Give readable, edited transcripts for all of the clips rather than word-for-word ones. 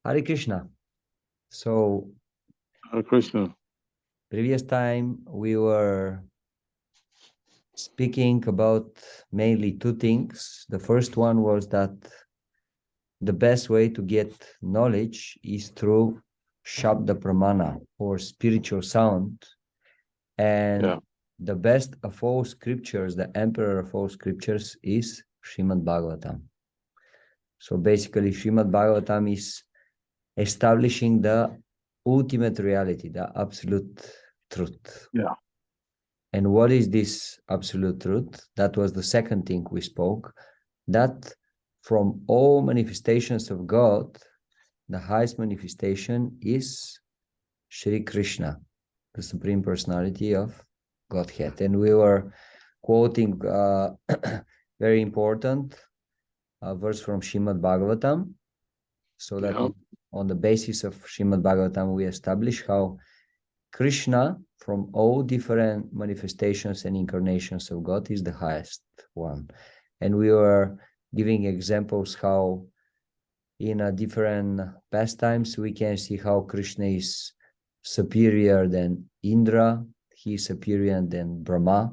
Hare Krishna. So, Hare Krishna. previous time we were speaking about mainly two things. The first one was that the best way to get knowledge is through Shabda Pramana or spiritual sound. And the best of all scriptures, the emperor of all scriptures is Srimad Bhagavatam. So basically, Srimad Bhagavatam is establishing the ultimate reality, the absolute truth. Yeah. And what is this absolute truth? That was the second thing we spoke, that from all manifestations of God, the highest manifestation is Shri Krishna, the Supreme Personality of Godhead. And we were quoting very important verse from Srimad Bhagavatam, so that on the basis of Srimad Bhagavatam, we establish how Krishna, from all different manifestations and incarnations of God, is the highest one. And we were giving examples how in different pastimes we can see how Krishna is superior than Indra, he is superior than Brahma,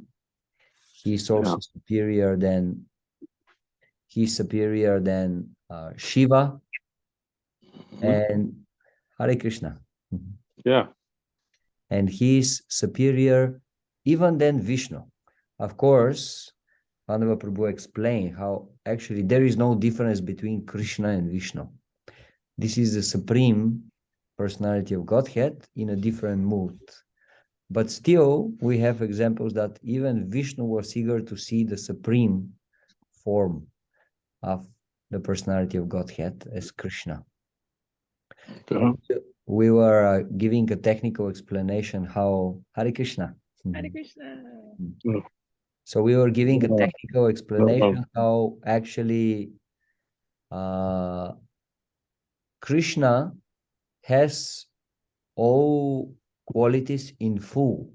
he is also superior than Shiva, and Hare Krishna. Yeah. And he is superior even than Vishnu. Of course, Pandava Prabhu explained how actually there is no difference between Krishna and Vishnu. This is the Supreme Personality of Godhead in a different mood. But still, we have examples that even Vishnu was eager to see the Supreme form of the Personality of Godhead as Krishna. We were giving a technical explanation how Hare Krishna. Hare Krishna. So we were giving a technical explanation how actually Krishna has all qualities in full,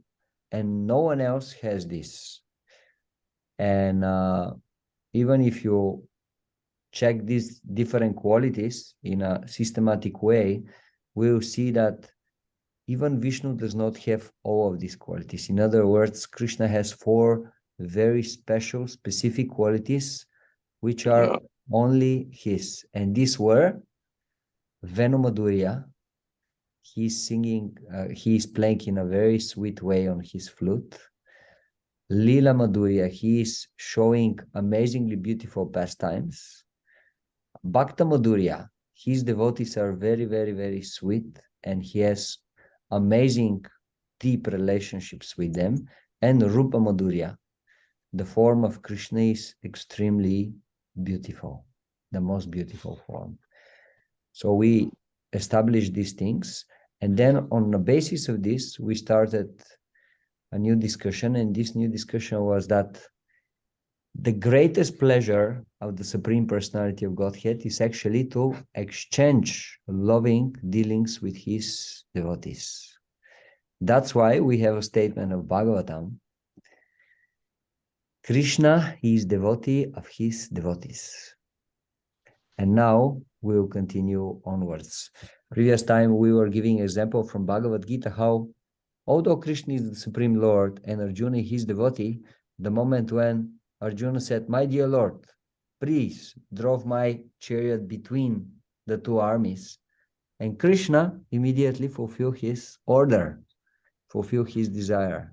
and no one else has this. And even if you check these different qualities in a systematic way, we'll see that even Vishnu does not have all of these qualities. In other words, Krishna has 4 very special, specific qualities, which are only his. And these were Venu Madhurya. He's singing, he's playing in a very sweet way on his flute. Lila Madhurya, he is showing amazingly beautiful pastimes. Bhakta Madhurya, his devotees are very, very, very sweet, and he has amazing deep relationships with them. And Rupa Madhurya, the form of Krishna is extremely beautiful, the most beautiful form. So we established these things, and then on the basis of this, we started a new discussion, and this new discussion was that the greatest pleasure of the Supreme Personality of Godhead is actually to exchange loving dealings with his devotees. That's why we have a statement of Bhagavatam. Krishna is devotee of his devotees. And now we will continue onwards. Previous time we were giving example from Bhagavad Gita how although Krishna is the Supreme Lord and Arjuna is his devotee, the moment when Arjuna said, "My dear Lord, please drove my chariot between the two armies," and Krishna immediately fulfilled his order, fulfilled his desire.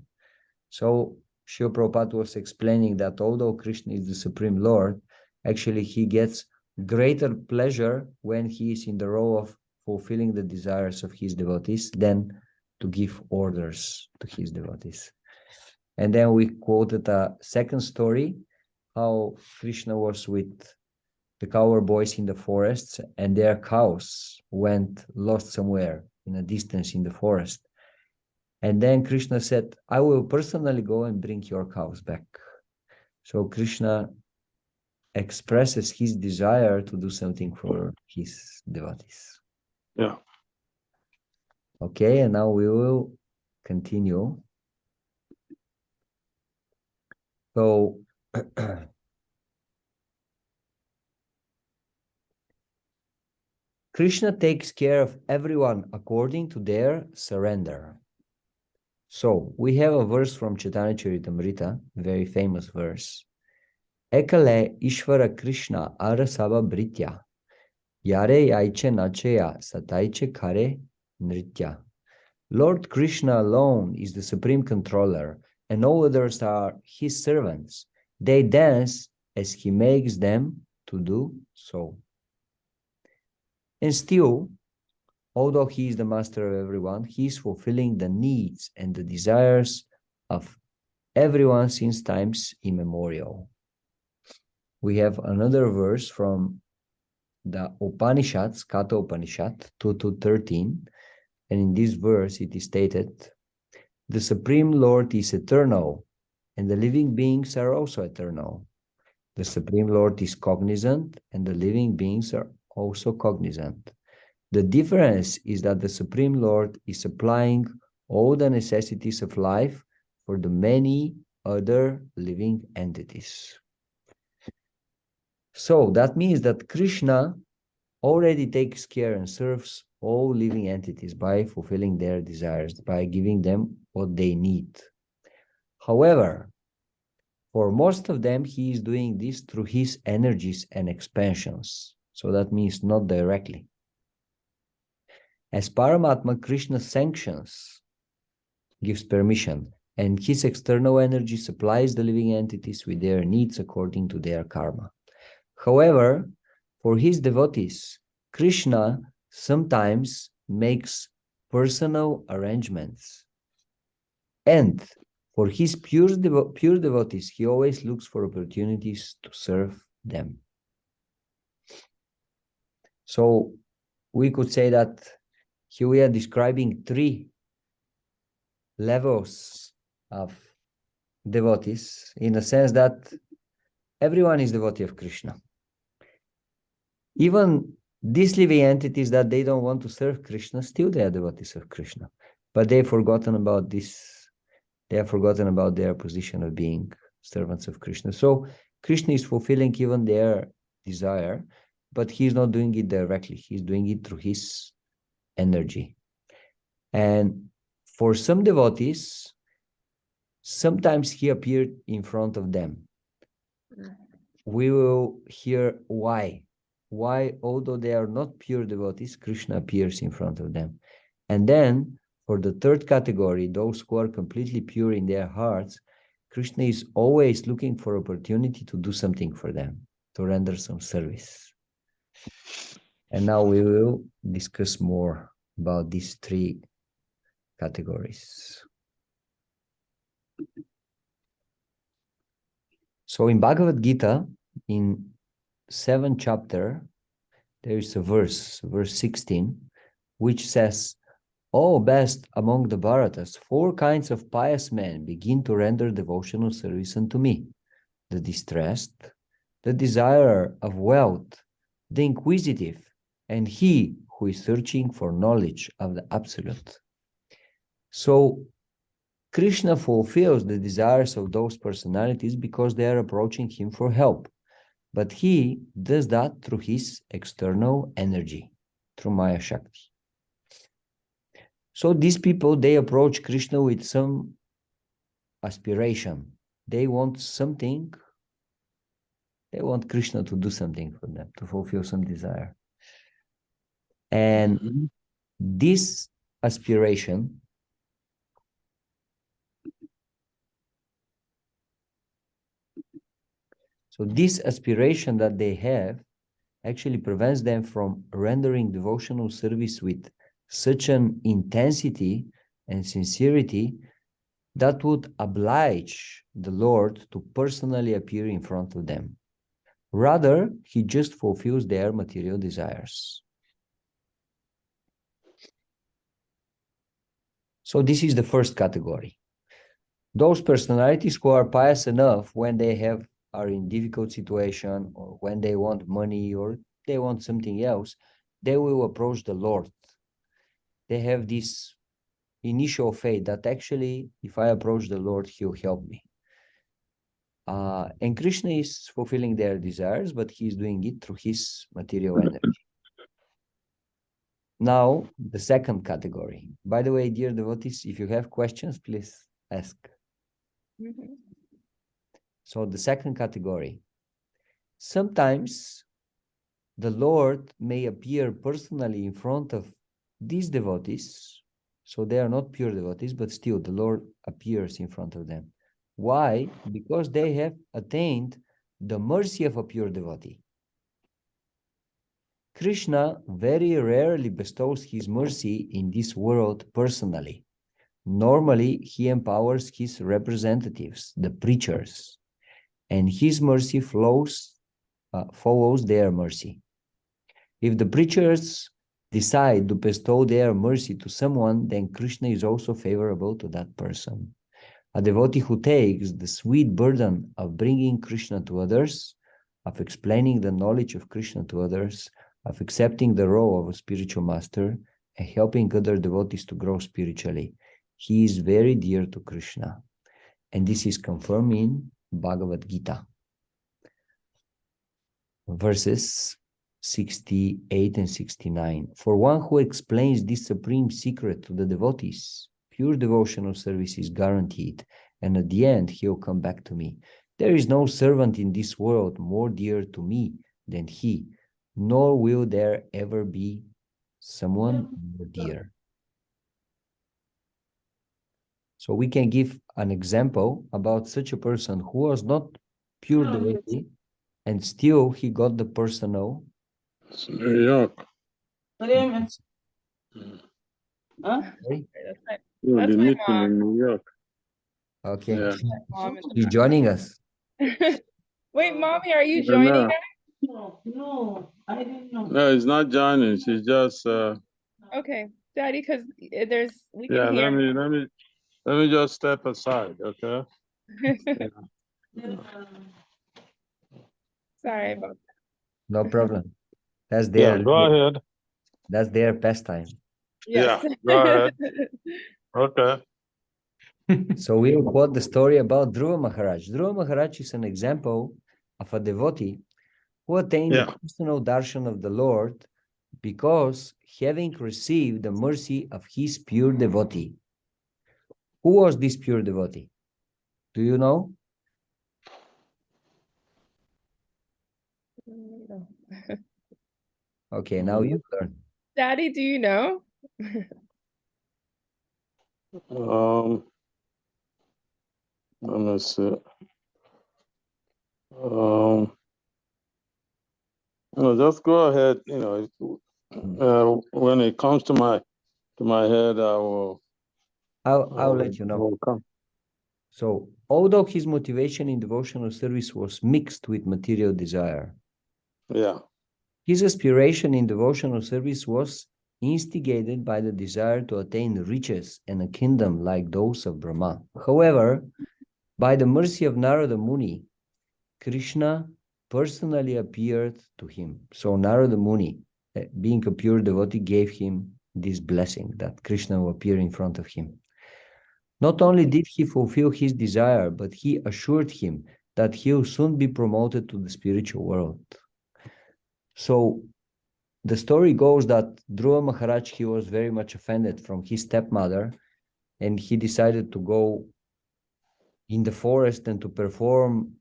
So Srila Prabhupada was explaining that although Krishna is the Supreme Lord, actually he gets greater pleasure when he is in the role of fulfilling the desires of his devotees than to give orders to his devotees. And then we quoted a second story, how Krishna was with the cowboys in the forests, and their cows went lost somewhere in a distance in the forest. And then Krishna said, "I will personally go and bring your cows back." So Krishna expresses his desire to do something for his devotees. Yeah. Okay, and now we will continue. So Krishna takes care of everyone according to their surrender. So we have a verse from Chaitanya Charitamrita, very famous verse. Ekale Ishvara Krishna Arasava Britya Yare Yaiche Nacheya Sataiche Kare Nritya. Lord Krishna alone is the supreme controller, and all others are his servants. They dance as he makes them to do so. And still, although he is the master of everyone, he is fulfilling the needs and the desires of everyone since times immemorial. We have another verse from the Upanishads, Katha Upanishad 2:13, and in this verse it is stated, the Supreme Lord is eternal, and the living beings are also eternal. The Supreme Lord is cognizant, and the living beings are also cognizant. The difference is that the Supreme Lord is supplying all the necessities of life for the many other living entities. So that means that Krishna already takes care and serves all living entities by fulfilling their desires, by giving them what they need. However, for most of them, he is doing this through his energies and expansions. So that means not directly. As Paramatma, Krishna sanctions, gives permission, and his external energy supplies the living entities with their needs according to their karma. However, for his devotees, Krishna sometimes makes personal arrangements. And for his pure devotees, he always looks for opportunities to serve them. So we could say that here we are describing three levels of devotees, in a sense that everyone is devotee of Krishna. Even these living entities that they don't want to serve Krishna, still they are devotees of Krishna. But they've forgotten about this. They have forgotten about their position of being servants of Krishna. So Krishna is fulfilling even their desire, but he's not doing it directly. He's doing it through his energy. And for some devotees, sometimes he appeared in front of them. We will hear why. Why, although they are not pure devotees, Krishna appears in front of them. And then, for the third category, those who are completely pure in their hearts, Krishna is always looking for opportunity to do something for them, to render some service. And now we will discuss more about these three categories. So in Bhagavad Gita, in 7th chapter, there is a verse 16, which says, "Oh, best among the Bharatas, 4 kinds of pious men begin to render devotional service unto me: the distressed, the desirer of wealth, the inquisitive, and he who is searching for knowledge of the Absolute." So Krishna fulfills the desires of those personalities because they are approaching him for help. But he does that through his external energy, through Maya Shakti. So these people, they approach Krishna with some aspiration. They want something. They want Krishna to do something for them, to fulfill some desire. And this aspiration that they have actually prevents them from rendering devotional service with such an intensity and sincerity that would oblige the Lord to personally appear in front of them. Rather, he just fulfills their material desires. So this is the first category. Those personalities who are pious enough when they are in difficult situation, or when they want money, or they want something else, they will approach the Lord. They have this initial faith that actually, if I approach the Lord, he'll help me. And Krishna is fulfilling their desires, but he's doing it through his material energy. Now, the second category. By the way, dear devotees, if you have questions, please ask. So the second category. Sometimes the Lord may appear personally in front of these devotees. So they are not pure devotees, but still the Lord appears in front of them. Why? Because they have attained the mercy of a pure devotee. Krishna very rarely bestows his mercy in this world personally. Normally, he empowers his representatives, the preachers, and his mercy follows their mercy. If the preachers decide to bestow their mercy to someone, then Krishna is also favorable to that person. A devotee who takes the sweet burden of bringing Krishna to others, of explaining the knowledge of Krishna to others, of accepting the role of a spiritual master, and helping other devotees to grow spiritually, he is very dear to Krishna. And this is confirmed in Bhagavad Gita. Verses 68 and 69. For one who explains this supreme secret to the devotees, pure devotional service is guaranteed, and at the end he'll come back to me. There is no servant in this world more dear to me than he, nor will there ever be someone more dear. So we can give an example about such a person who was not pure devotee, and still he got the personal. It's New York. Yes. Huh? Sorry? We'll That's be my meeting mom. in New York. Okay. Yeah. Mom in the She's joining us. Wait, mommy, are you Yeah, joining no. us? No, I didn't know. No, it's not joining. She's just Okay, Daddy, because we yeah, can hear. let me just step aside, okay? Sorry about No problem. That's Yeah, their go ahead. that's their pastime. Yes. Yeah, go ahead. Okay. So we will quote the story about Dhruva Maharaj. Dhruva Maharaj is an example of a devotee who attained the Yeah. personal darshan of the Lord because having received the mercy of his pure devotee. Who was this pure devotee? Do you know? Okay, now you learn. Daddy, do you know? Let me see. No, just go ahead. You know, when it comes to my head, I will. I'll let you know. Will come. So, although his motivation in devotional service was mixed with material desire, Yeah. his aspiration in devotional service was instigated by the desire to attain riches and a kingdom like those of Brahma. However, by the mercy of Narada Muni, Krishna personally appeared to him. So Narada Muni, being a pure devotee, gave him this blessing that Krishna will appear in front of him. Not only did he fulfill his desire, but he assured him that he will soon be promoted to the spiritual world. So the story goes that Dhruva Maharaj, he was very much offended from his stepmother, and he decided to go in the forest and to perform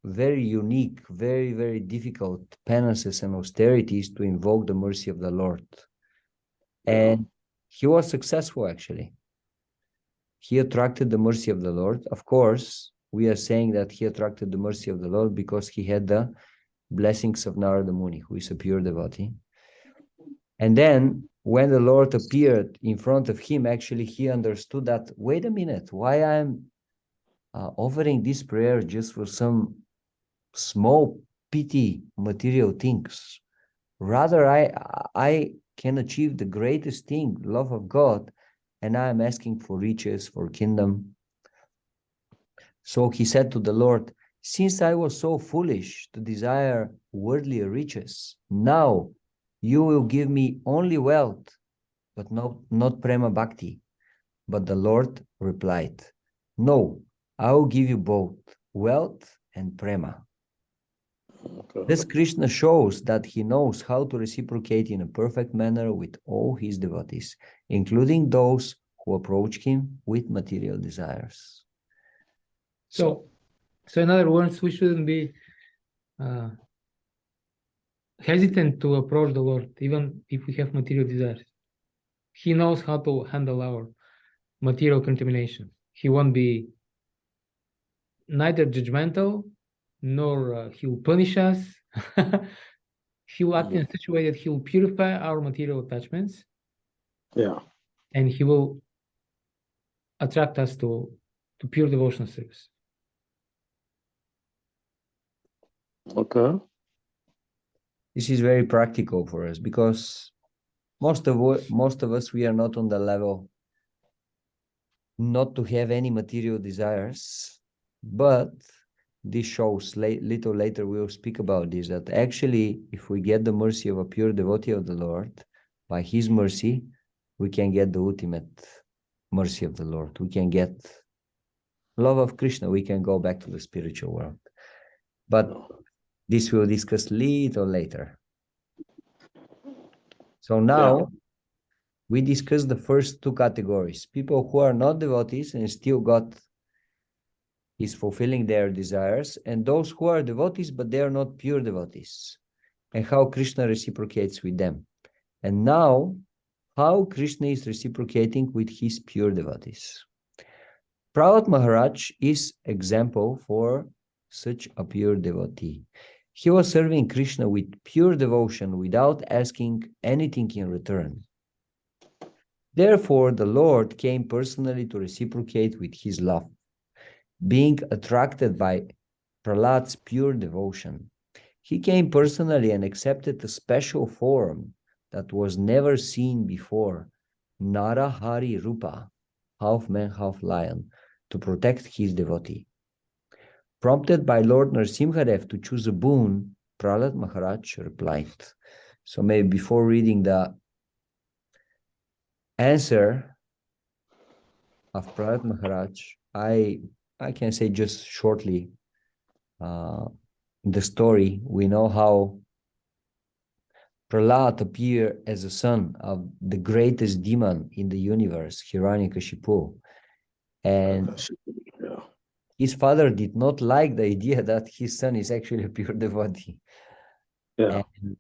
very unique, very, very difficult penances and austerities to invoke the mercy of the Lord. And he was successful, actually. He attracted the mercy of the Lord. Of course, we are saying that he attracted the mercy of the Lord because he had the blessings of Narada Muni, who is a pure devotee. And then when the Lord appeared in front of him, actually, he understood that, wait a minute, why I'm offering this prayer just for some small, petty material things. Rather, I can achieve the greatest thing, love of God, and I am asking for riches, for kingdom. So he said to the Lord, since I was so foolish to desire worldly riches, now you will give me only wealth, but not prema bhakti. But the Lord replied, no, I will give you both wealth and prema. Okay. This Krishna shows that he knows how to reciprocate in a perfect manner with all his devotees, including those who approach him with material desires. So in other words, we shouldn't be hesitant to approach the Lord, even if we have material desires. He knows how to handle our material contamination. He won't be neither judgmental, nor he will punish us. He will act in such a way that he will purify our material attachments, Yeah. and he will attract us to pure devotional service. Okay. This is very practical for us because most of us, we are not on the level not to have any material desires, but this shows little later we will speak about this, that actually if we get the mercy of a pure devotee of the Lord, by his mercy we can get the ultimate mercy of the Lord. We can get love of Krishna. We can go back to the spiritual world, but this we'll discuss little later. So now we discuss the first two categories: people who are not devotees and still God is fulfilling their desires, and those who are devotees but they are not pure devotees, and how Krishna reciprocates with them. And now, how Krishna is reciprocating with his pure devotees. Prahlad Maharaj is example for such a pure devotee. He was serving Krishna with pure devotion without asking anything in return. Therefore, the Lord came personally to reciprocate with his love. Being attracted by Prahlad's pure devotion, he came personally and accepted a special form that was never seen before, Narahari Rupa, half man, half lion, to protect his devotee. Prompted by Lord Nrsimhadev to choose a boon, Prahlad Maharaj replied. So maybe before reading the answer of Prahlad Maharaj, I can say just shortly the story. We know how Prahlad appeared as a son of the greatest demon in the universe, Hiranyakashipu. And his father did not like the idea that his son is actually a pure devotee. Yeah. And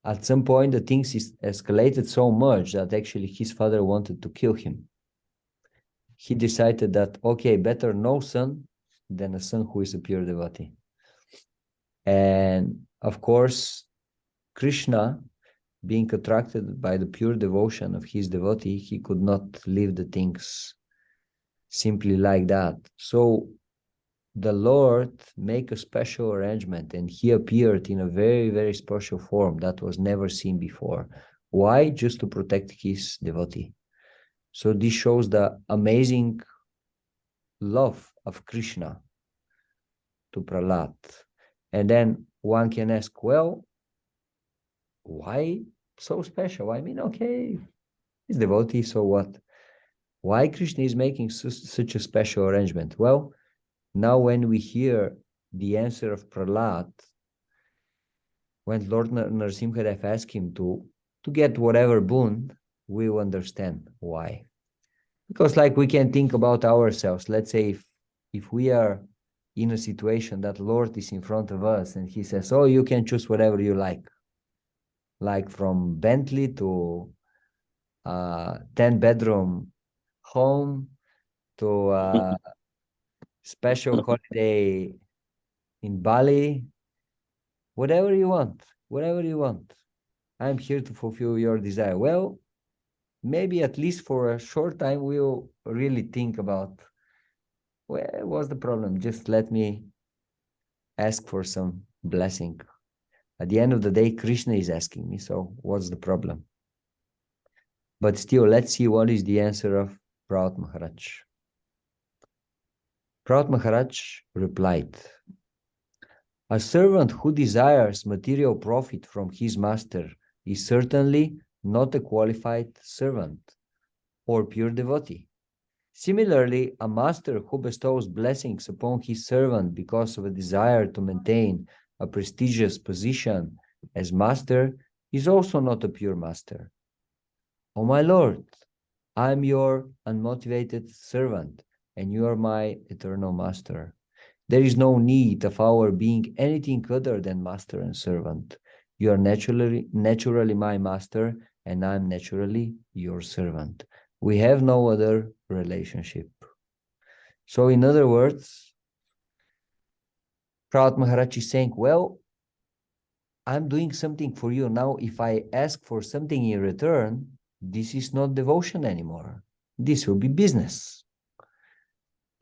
at some point, the things escalated so much that actually his father wanted to kill him. He decided that, okay, better no son than a son who is a pure devotee. And of course, Krishna, being attracted by the pure devotion of his devotee, he could not leave the things simply like that. So the Lord made a special arrangement and he appeared in a very, very special form that was never seen before. Why? Just to protect his devotee. So this shows the amazing love of Krishna to Prahlad. And then one can ask, well, why so special? I mean, okay, he's devotee, so what? Why Krishna is making such a special arrangement? Well, now when we hear the answer of Prahlad, when Lord Nrsimhadev asked him to get whatever boon, we will understand why. Because like we can think about ourselves, let's say if we are in a situation that Lord is in front of us and he says, oh, you can choose whatever you like from Bentley to 10-bedroom home to special holiday in Bali, whatever you want. I'm here to fulfill your desire. Well, maybe at least for a short time, we'll really think about, where was the problem? Just let me ask for some blessing. At the end of the day, Krishna is asking me, so what's the problem? But still, let's see what is the answer of Prahlad Maharaj. Prahlad Maharaj replied, a servant who desires material profit from his master is certainly not a qualified servant or pure devotee. Similarly, a master who bestows blessings upon his servant because of a desire to maintain a prestigious position as master is also not a pure master. Oh my Lord, I am your unmotivated servant, and you are my eternal master. There is no need of our being anything other than master and servant. You are naturally my master, and I am naturally your servant. We have no other relationship. So in other words, Prahlad Maharaj is saying, well, I'm doing something for you. Now, if I ask for something in return, this is not devotion anymore. This will be business.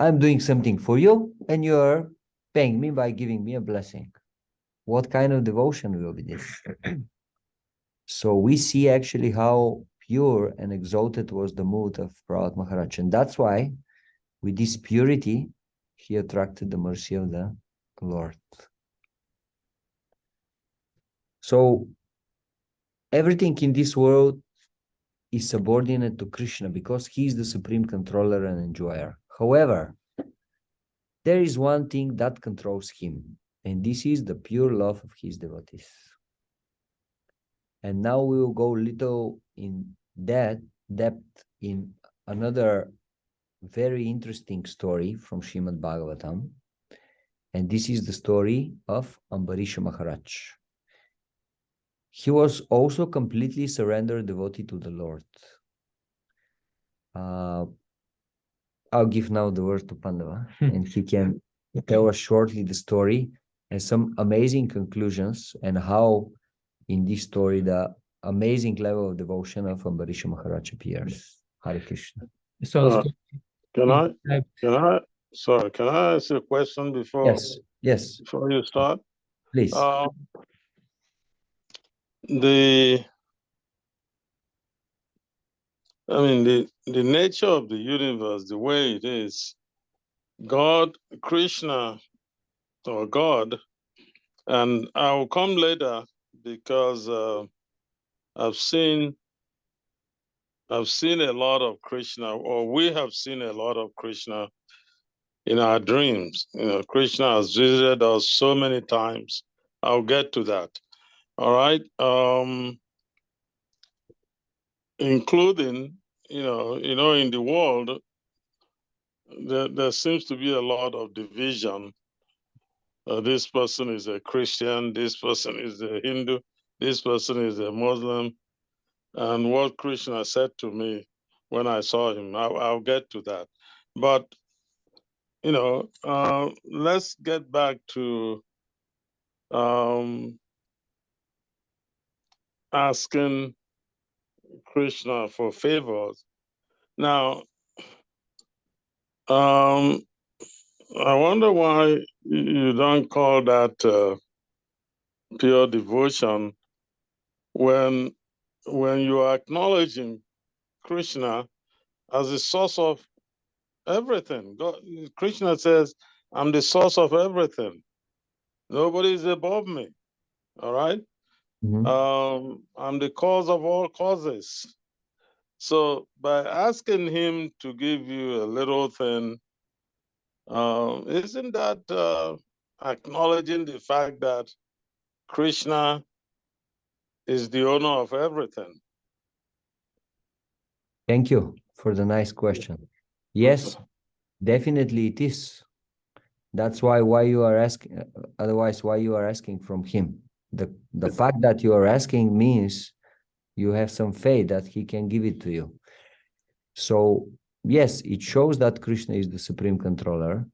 I'm doing something for you, and you're paying me by giving me a blessing. What kind of devotion will be this? So we see actually how pure and exalted was the mood of Prahlad Maharaj. And that's why, with this purity, he attracted the mercy of the Lord. So everything in this world is subordinate to Krishna because he is the supreme controller and enjoyer. However, there is one thing that controls him, and this is the pure love of his devotees. And now we will go little in that depth in another very interesting story from Srimad Bhagavatam. And this is the story of Ambarisha Maharaj. He was also completely surrendered devotee to the Lord. I'll give now the word to Pandava, and he can tell us shortly the story and some amazing conclusions and how in this story the amazing level of devotion of Ambarisha Maharaj appears. Hare Krishna. So Can I ask a question before you start? Please. The nature of the universe, the way it is, God, Krishna, or God, and I will come later because I've seen a lot of Krishna, or we have seen a lot of Krishna in our dreams. Krishna has visited us so many times. I'll get to that. All right. Including, in the world, there seems to be a lot of division. This person is a Christian, this person is a Hindu, this person is a Muslim. And what Krishna said to me when I saw him, I'll get to that. But, let's get back to asking Krishna for favors. Now, I wonder why you don't call that pure devotion when you are acknowledging Krishna as the source of everything. Krishna says, I'm the source of everything. Nobody is above me. All right? Mm-hmm. I'm the cause of all causes. So by asking him to give you a little thing, isn't that acknowledging the fact that Krishna is the owner of everything? Thank you for the nice question. Yes, definitely it is. That's why you are asking, otherwise why you are asking from him. The fact that you are asking means you have some faith that he can give it to you. So yes, it shows that Krishna is the supreme controller.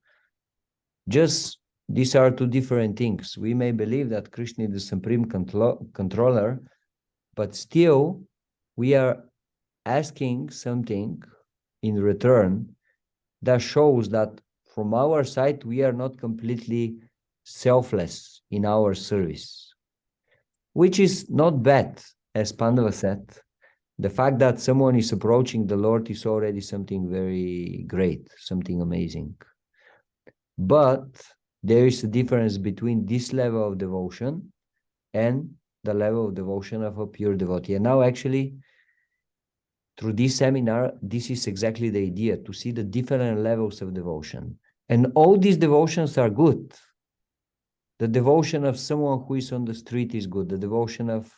Just these are two different things. We may believe that Krishna is the supreme controller, but still we are asking something in return that shows that from our side, we are not completely selfless in our service, which is not bad, as Pandava said. The fact that someone is approaching the Lord is already something very great, something amazing. But there is a difference between this level of devotion and the level of devotion of a pure devotee. And now actually, through this seminar, this is exactly the idea, to see the different levels of devotion. And all these devotions are good. The devotion of someone who is on the street is good. The devotion of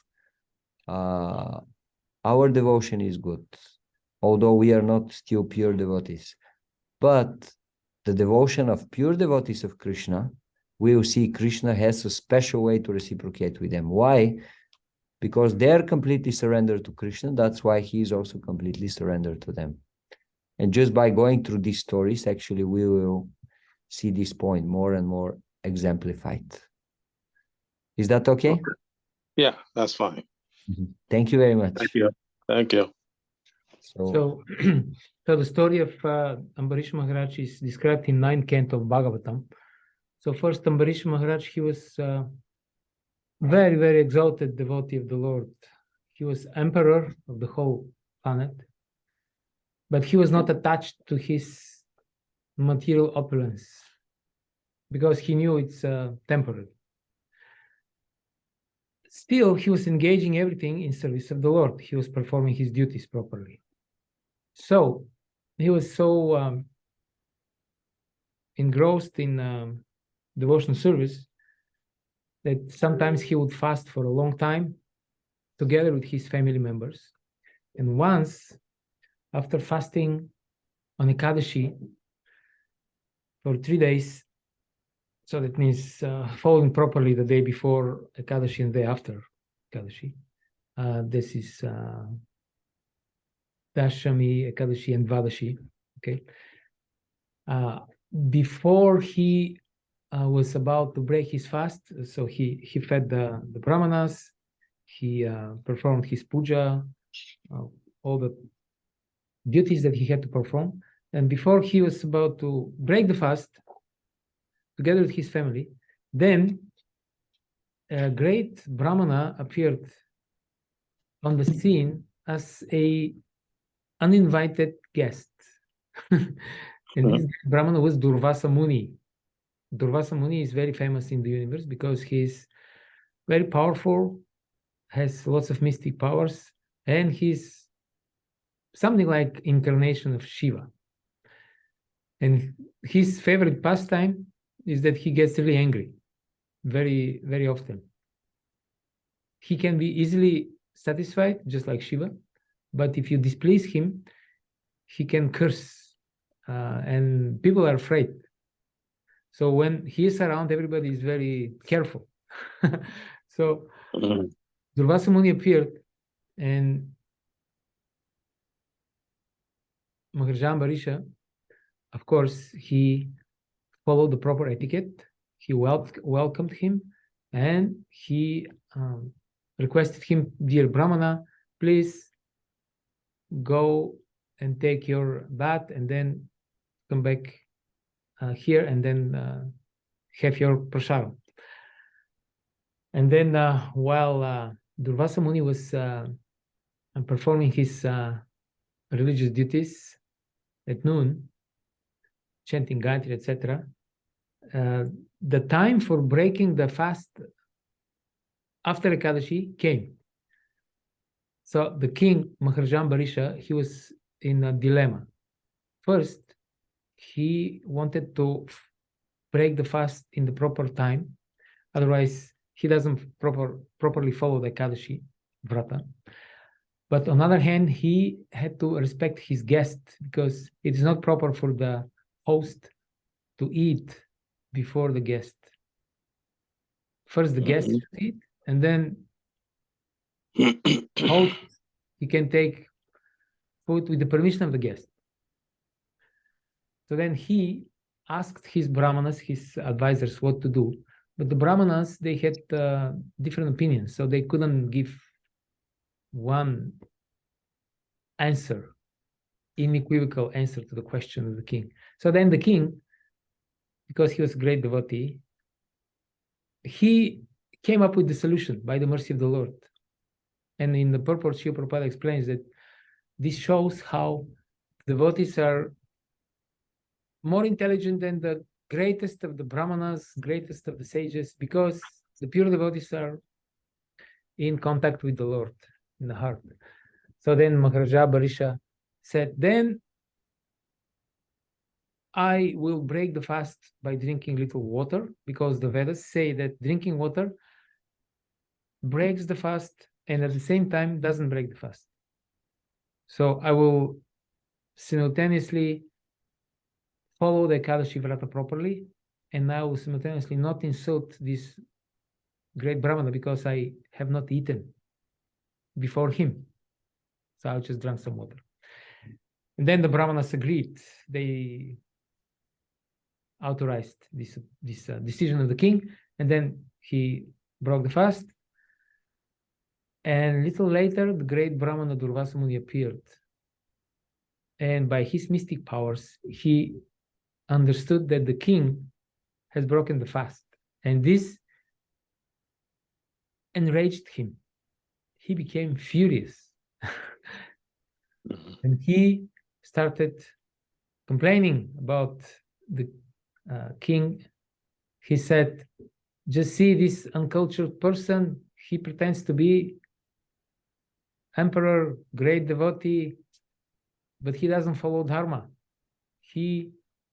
our devotion is good, although we are not still pure devotees. But the devotion of pure devotees of Krishna, we will see Krishna has a special way to reciprocate with them. Why? Because they are completely surrendered to Krishna. That's why he is also completely surrendered to them. And just by going through these stories, actually, we will see this point more and more exemplified. Is that okay? Yeah, that's fine. Thank you very much. Thank you. Thank you. So, so the story of Ambarish Maharaj is described in 9th canto of Bhagavatam. So first, Ambarish Maharaj, he was very, very exalted devotee of the Lord. He was emperor of the whole planet, but he was not attached to his material opulence because he knew it's temporary. Still, he was engaging everything in service of the Lord. He was performing his duties properly. So he was so engrossed in devotional service that sometimes he would fast for a long time together with his family members. And once, after fasting on Ekadashi for 3 days, so that means following properly the day before Ekadashi and the day after Ekadashi. This is Dashami, Ekadashi, and Dvadashi. Okay. Before he was about to break his fast, so he fed the brahmanas, he performed his puja, all the duties that he had to perform. And before he was about to break the fast, together with his family, then a great brahmana appeared on the scene as a uninvited guest. And this brahmana was Durvasa Muni. Durvasa Muni is very famous in the universe because he's very powerful, has lots of mystic powers, and he's something like incarnation of Shiva. And his favorite pastime is that he gets really angry very, very often. He can be easily satisfied, just like Shiva, but if you displease him, he can curse, and people are afraid. So when he is around, everybody is very careful. So Durvasa Muni appeared, and Maharaja Ambarisha, of course, he followed the proper etiquette. He welcomed him, and he requested him, dear Brahmana, please go and take your bath and then come back here and then have your prasadam. And then while Durvasa Muni was performing his religious duties at noon, chanting Gayatri, etc., the time for breaking the fast after Ekadashi came. So the king, Maharaja Ambarisha, he was in a dilemma. First, he wanted to break the fast in the proper time, otherwise he doesn't properly follow the Ekadashi Vrata. But on the other hand, he had to respect his guest because it is not proper for the host to eat before the guest. First the guest should eat, and then host, he can take food with the permission of the guest. So then he asked his brahmanas, his advisors, what to do. But the brahmanas, they had different opinions, so they couldn't give one answer, unequivocal answer to the question of the king. So then the king, because he was a great devotee, he came up with the solution by the mercy of the Lord. And in the purport, Srila Prabhupada explains that this shows how devotees are more intelligent than the greatest of the brahmanas, greatest of the sages, because the pure devotees are in contact with the Lord in the heart. So then Maharaja Ambarisha said, then I will break the fast by drinking little water, because the Vedas say that drinking water breaks the fast and at the same time doesn't break the fast. So I will simultaneously follow the Ekadashi Vrata properly, and I will simultaneously not insult this great Brahmana because I have not eaten before him. So I'll just drink some water. And then the Brahmanas agreed. They authorized this decision of the king, and then he broke the fast. And a little later, the great Brahmana Durvasa Muni appeared. And by his mystic powers, he understood that the king has broken the fast. And this enraged him. He became furious. And he started complaining about the king. He said, just see this uncultured person. He pretends to be emperor, great devotee, but he doesn't follow dharma. He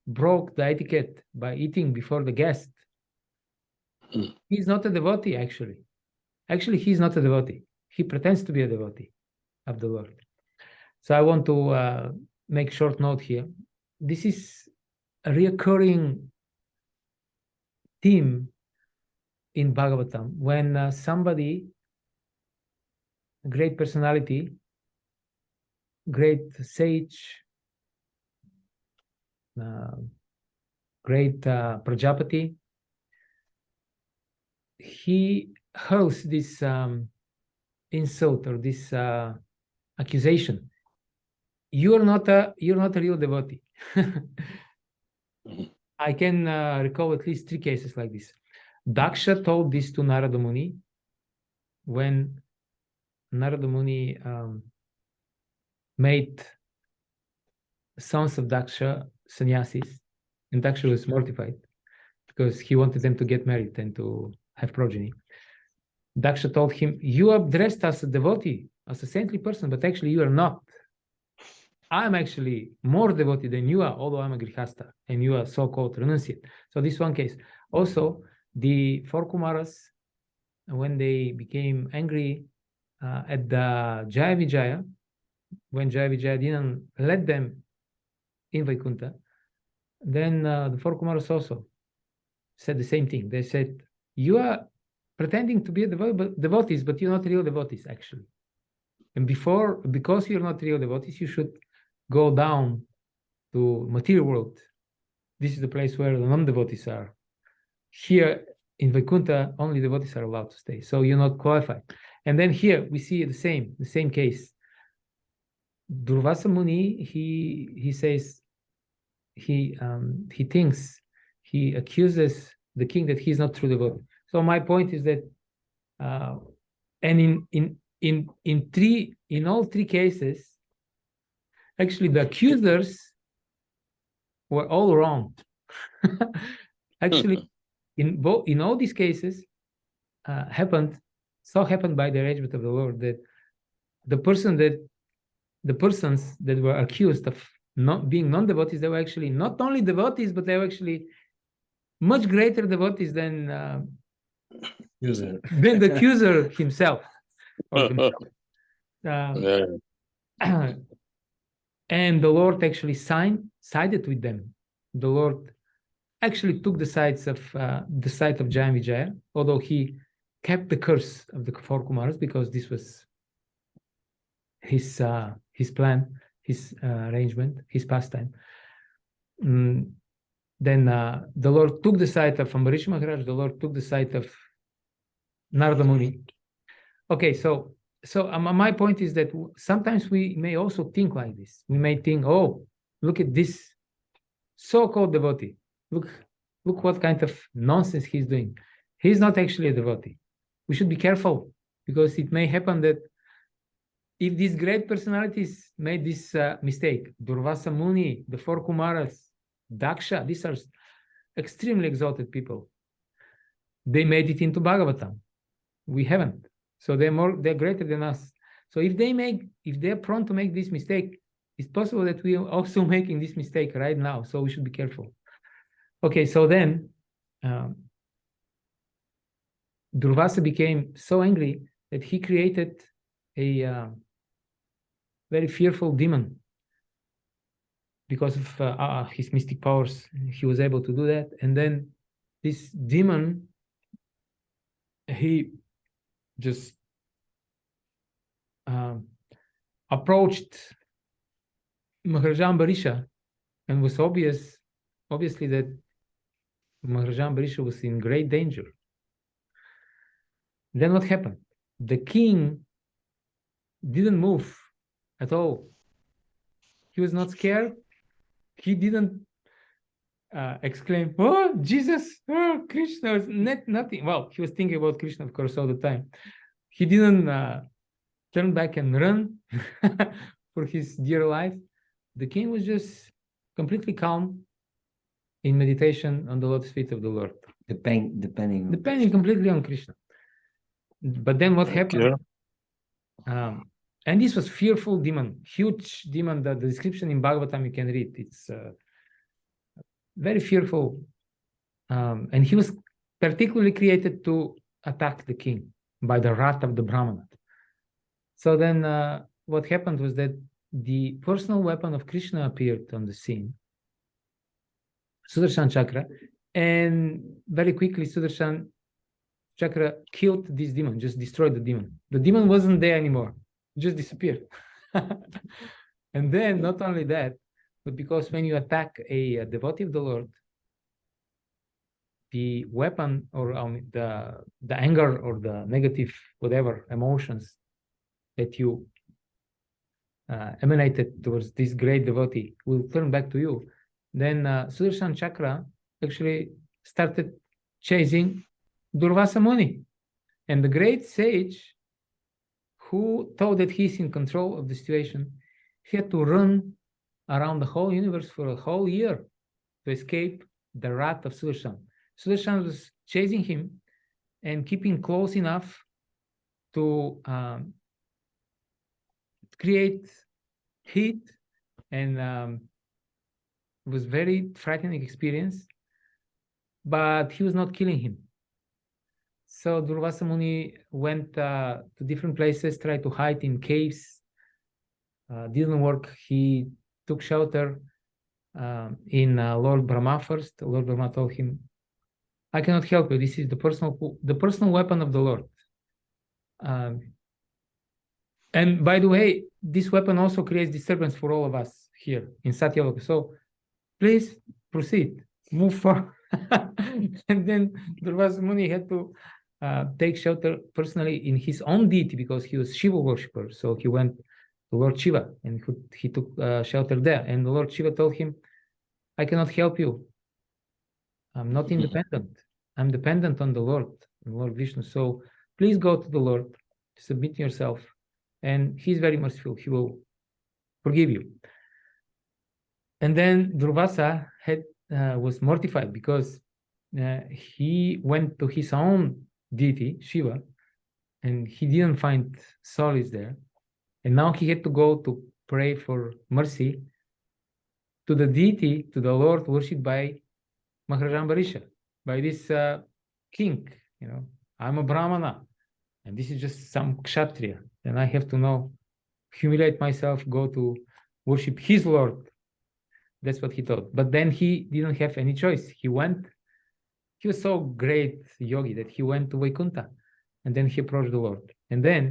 broke the etiquette by eating before the guest. He's not a devotee, actually. Actually, he's not a devotee. He pretends to be a devotee of the Lord. So I want to make short note here. This is a recurring theme in Bhagavatam. When somebody, a great personality, great sage, great Prajapati, he hurls this insult or this accusation. You're not a real devotee. I can recall at least 3 cases like this. Daksha told this to Narada Muni when Narada Muni made sons of Daksha sannyasis, and Daksha was mortified because he wanted them to get married and to have progeny. Daksha told him, you are dressed as a devotee, as a saintly person, but actually you are not. I'm actually more devotee than you are, although I'm a grihasta, and you are so-called renunciate. So this one case. Also, the 4 Kumaras, when they became angry at the Jaya Vijaya, when Jaya Vijaya didn't let them in Vaikuntha, then the 4 Kumaras also said the same thing. They said, you are pretending to be a devotees, but you're not real devotees, actually. And because you're not real devotees, you should go down to material world. This is the place where the non-devotees are. Here in Vaikuntha, only devotees are allowed to stay. So you're not qualified. And then here we see the same case. Durvasa Muni, he says, he thinks, he accuses the king that he's not true devotee. So my point is that, and in all 3 cases, actually the accusers were all wrong. Actually, in all these cases, happened by the arrangement of the Lord that the persons that were accused of not being non-devotees, they were actually not only devotees, but they were actually much greater devotees than the accuser himself. Or himself. And the Lord actually sided with them. The Lord actually took the side of Jaya Vijaya, although he kept the curse of the 4 Kumaras because this was his plan, his arrangement, his pastime. Then the Lord took the side of Ambarish Maharaj, the Lord took the side of Narada Muni. Okay, so my point is that sometimes we may also think like this. We may think, oh, look at this so-called devotee. Look what kind of nonsense he's doing. He's not actually a devotee. We should be careful because it may happen that if these great personalities made this mistake, Durvasa Muni, the 4 Kumaras, Daksha, these are extremely exalted people. They made it into Bhagavatam. We haven't. So they're greater than us. So if they're prone to make this mistake, it's possible that we are also making this mistake right now, so we should be careful. Okay, so then Durvasa became so angry that he created a very fearful demon. Because of his mystic powers, he was able to do that. And then this demon, he just approached Maharaja Ambarisha, and was obviously that Maharaja Ambarisha was in great danger. Then what happened? The king didn't move at all. He was not scared. He didn't exclaim, "Oh, Jesus! Oh, Krishna!" Nothing. Well, he was thinking about Krishna, of course, all the time. He didn't turn back and run for his dear life. The king was just completely calm in meditation on the lotus feet of the Lord. Depending Completely on Krishna. But then what happened? And this was fearful demon, huge demon. That the description in Bhagavatam you can read. It's very fearful, and he was particularly created to attack the king by the wrath of the Brahmana. So then what happened was that the personal weapon of Krishna appeared on the scene, Sudarshan Chakra, and very quickly Sudarshan Chakra killed this demon, just destroyed the demon. The demon wasn't there anymore, just disappeared. And then not only that, but because when you attack a devotee of the Lord, the weapon or the anger or the negative whatever emotions that you emanated towards this great devotee will turn back to you. Then Sudarshan Chakra actually started chasing Durvasa Muni, and the great sage who thought that he's in control of the situation, he had to run around the whole universe for a whole year to escape the wrath of Sudarshan. Sudarshan was chasing him and keeping close enough to create heat, and it was very frightening experience, but he was not killing him. So Durvasa Muni went to different places, tried to hide in caves. Didn't work. He took shelter in Lord Brahma first. Lord Brahma told him, "I cannot help you. This is the personal weapon of the Lord." And by the way, this weapon also creates disturbance for all of us here in Satyaloka. So please proceed, move forward. And then Durvasa Muni had to take shelter personally in his own deity because he was Shiva worshipper. So he went to Lord Shiva and he took shelter there. And the Lord Shiva told him, "I cannot help you. I'm not independent. I'm dependent on the Lord Vishnu. So please go to the Lord, submit yourself, and he's very merciful. He will forgive you." And then Durvasa was mortified because he went to his own deity, Shiva, and he didn't find solace there. And now he had to go to pray for mercy to the deity, to the Lord worshipped by Maharaja Ambarisha, by this king. I'm a Brahmana, and this is just some Kshatriya, and I have to now humiliate myself, go to worship his Lord. That's what he thought. But then he didn't have any choice. He was so great yogi that he went to Vaikuntha, and then he approached the Lord. And then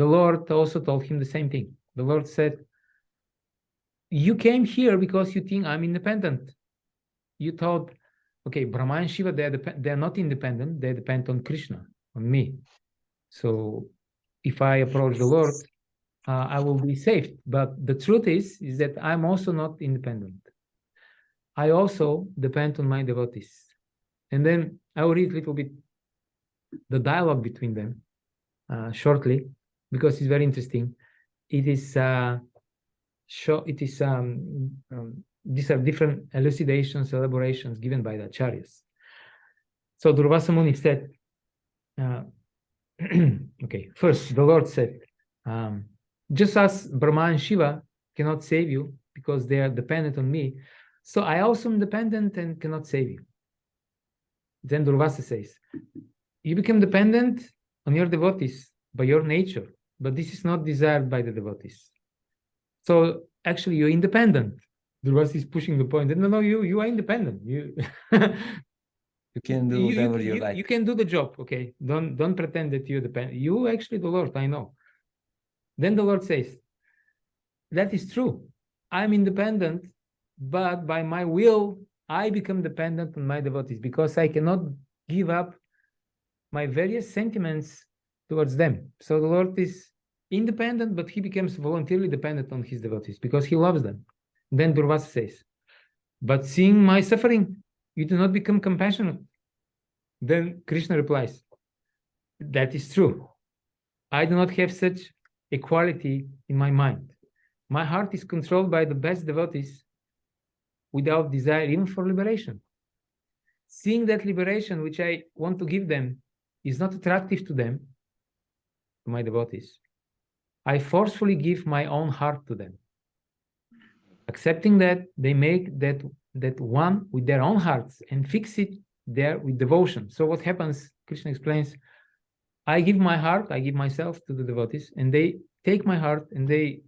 the Lord also told him the same thing. The Lord said, "You came here because you think I'm independent. You thought, okay, Brahma and Shiva, they're not independent. They depend on Krishna, on me. So if I approach the Lord, I will be saved. But the truth is that I'm also not independent. I also depend on my devotees." And then I will read a little bit the dialogue between them shortly, because it's very interesting. It is these are different elucidations, elaborations given by the acharyas. So Durvasa Muni said, okay, first the Lord said, Just as Brahma and Shiva cannot save you because they are dependent on me, so I also am dependent and cannot save you. Then Durvasa says, you become dependent on your devotees by your nature, but this is not desired by the devotees. So actually you're independent. Durvasa is pushing the point that no, you are independent. You You can do whatever you like. You can do the job, okay? Don't pretend that you're dependent. You actually the Lord, I know. Then the Lord says, that is true. I'm independent, but by my will, I become dependent on my devotees because I cannot give up my various sentiments towards them. So the Lord is independent, but he becomes voluntarily dependent on his devotees because he loves them. Then Durvasa says, but seeing my suffering, you do not become compassionate. Then Krishna replies, that is true. I do not have such equality in my mind. My heart is controlled by the best devotees without desire even for liberation. Seeing that liberation which I want to give them is not attractive to them, to my devotees, I forcefully give my own heart to them, accepting that they make that one with their own hearts and fix it there with devotion. So what happens, Krishna explains, I give my heart, I give myself to the devotees, and they take my heart and they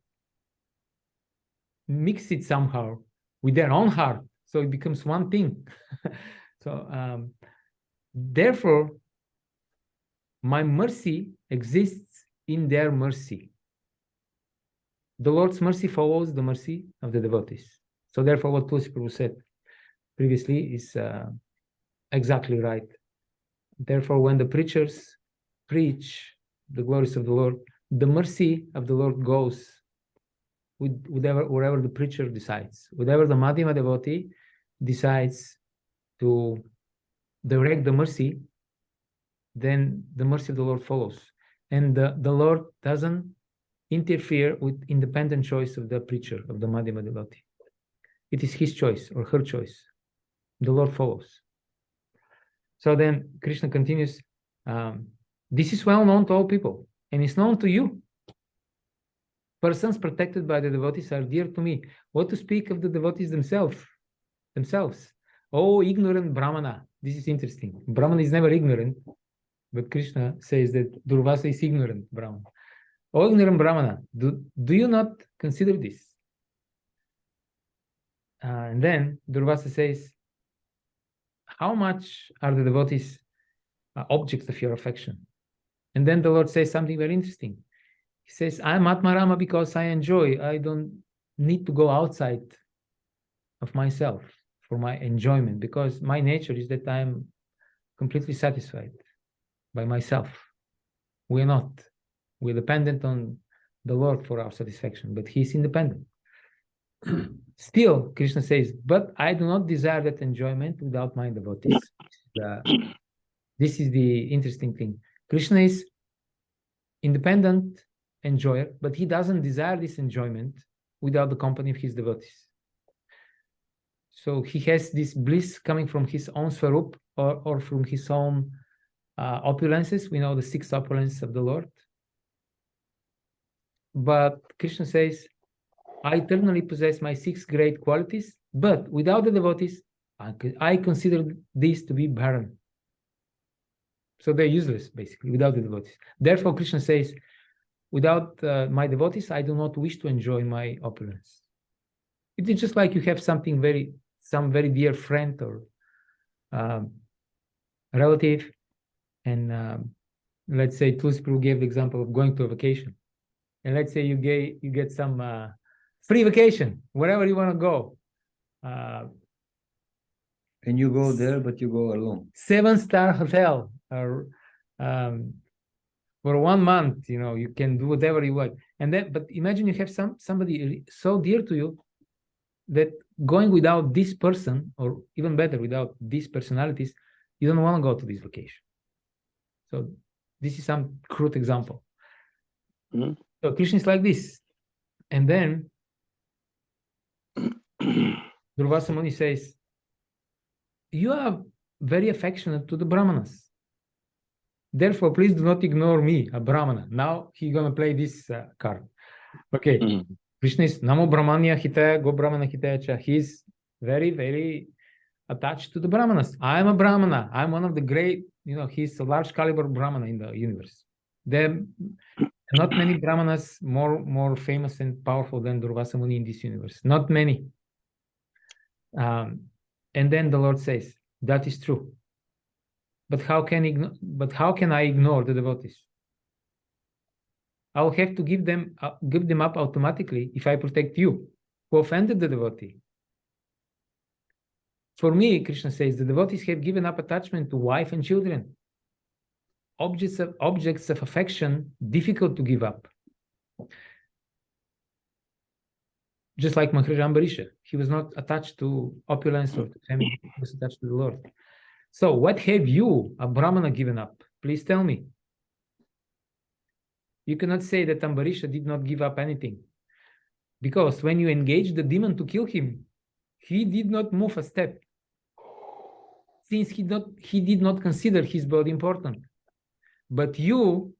mix it somehow with their own heart, so it becomes one thing. So therefore, my mercy exists in their mercy. The Lord's mercy follows the mercy of the devotees. So therefore, what Tulsi Prabhu said previously is exactly right. Therefore, when the preachers preach the glories of the Lord, the mercy of the Lord goes with wherever the preacher decides. Whatever the Madhyama devotee decides to direct the mercy, then the mercy of the Lord follows. And the Lord doesn't interfere with independent choice of the preacher, of the Madhyama devotee. It is his choice or her choice. The Lord follows. So then Krishna continues, this is well known to all people, and it's known to you. Persons protected by the devotees are dear to me. What to speak of the devotees themselves? Oh, ignorant Brahmana. This is interesting. Brahmana is never ignorant, but Krishna says that Durvasa is ignorant Brahmana. Oh, ignorant Brahmana, do you not consider this? And then Durvasa says, how much are the devotees objects of your affection? And then the Lord says something very interesting. He says, I am Atmarama because I enjoy. I don't need to go outside of myself for my enjoyment, because my nature is that I am completely satisfied by myself. We are not. We're dependent on the Lord for our satisfaction, but he is independent. Still, Krishna says, but I do not desire that enjoyment without my devotees. This is the interesting thing. Krishna is independent enjoyer, but he doesn't desire this enjoyment without the company of his devotees. So he has this bliss coming from his own swarup or from his own opulences. We know the 6 opulences of the Lord. But Krishna says, I eternally possess my 6 great qualities, but without the devotees, I consider these to be barren. So they're useless, basically, without the devotees. Therefore, Krishna says, without my devotees, I do not wish to enjoy my opulence. It is just like you have some very dear friend or relative, and let's say Tulsi Prabhu gave the example of going to a vacation. And let's say you get some free vacation, wherever you want to go. And you go there, but you go alone. 7-star hotel, or for 1 month, you can do whatever you want. And then, but imagine you have somebody so dear to you that going without this person, or even better, without these personalities, you don't want to go to this vacation. So this is some crude example. Mm-hmm. So Krishna is like this. And then Durvasa Muni says, you are very affectionate to the Brahmanas. Therefore, please do not ignore me, a Brahmana. Now he's going to play this card. Okay. Mhm. Krishna is Namo Brahmanya Hitaya Go Brahmana Hitaya Cha. He's very, very attached to the Brahmanas. I am a Brahmana. I'm one of the great, he's a large caliber Brahmana in the universe. There are not many Brahmanas more famous and powerful than Durvasa Muni in this universe. Not many. And then the Lord says, that is true. But how can I ignore the devotees? I'll have to give them up automatically if I protect you, who offended the devotee. For me, Krishna says, the devotees have given up attachment to wife and children. Objects of affection, difficult to give up. Just like Maharaja Ambarisha, he was not attached to opulence or to family, he was attached to the Lord. So what have you, a Brahmana, given up? Please tell me. You cannot say that Ambarisha did not give up anything. Because when you engaged the demon to kill him, he did not move a step. Since he did not consider his body important. But you,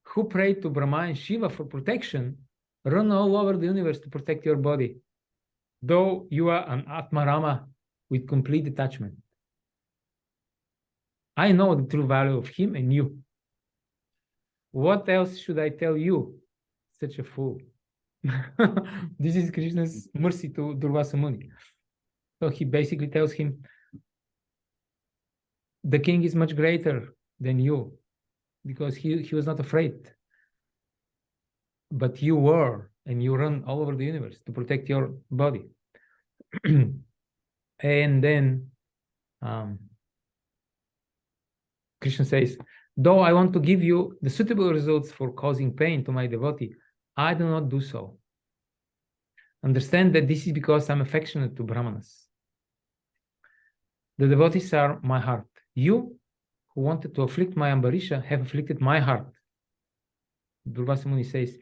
who prayed to Brahma and Shiva for protection, run all over the universe to protect your body, though you are an Atmarama with complete detachment. I know the true value of him and you. What else should I tell you? Such a fool. This is Krishna's mercy to Durvasa Muni. So he basically tells him, the king is much greater than you, because he was not afraid. But you were, and you run all over the universe to protect your body. And then Krishna says, though I want to give you the suitable results for causing pain to my devotee, I do not do so. Understand that this is because I'm affectionate to Brahmanas. The devotees are my heart. You, who wanted to afflict my Ambarisha, have afflicted my heart. Durvasa Muni says,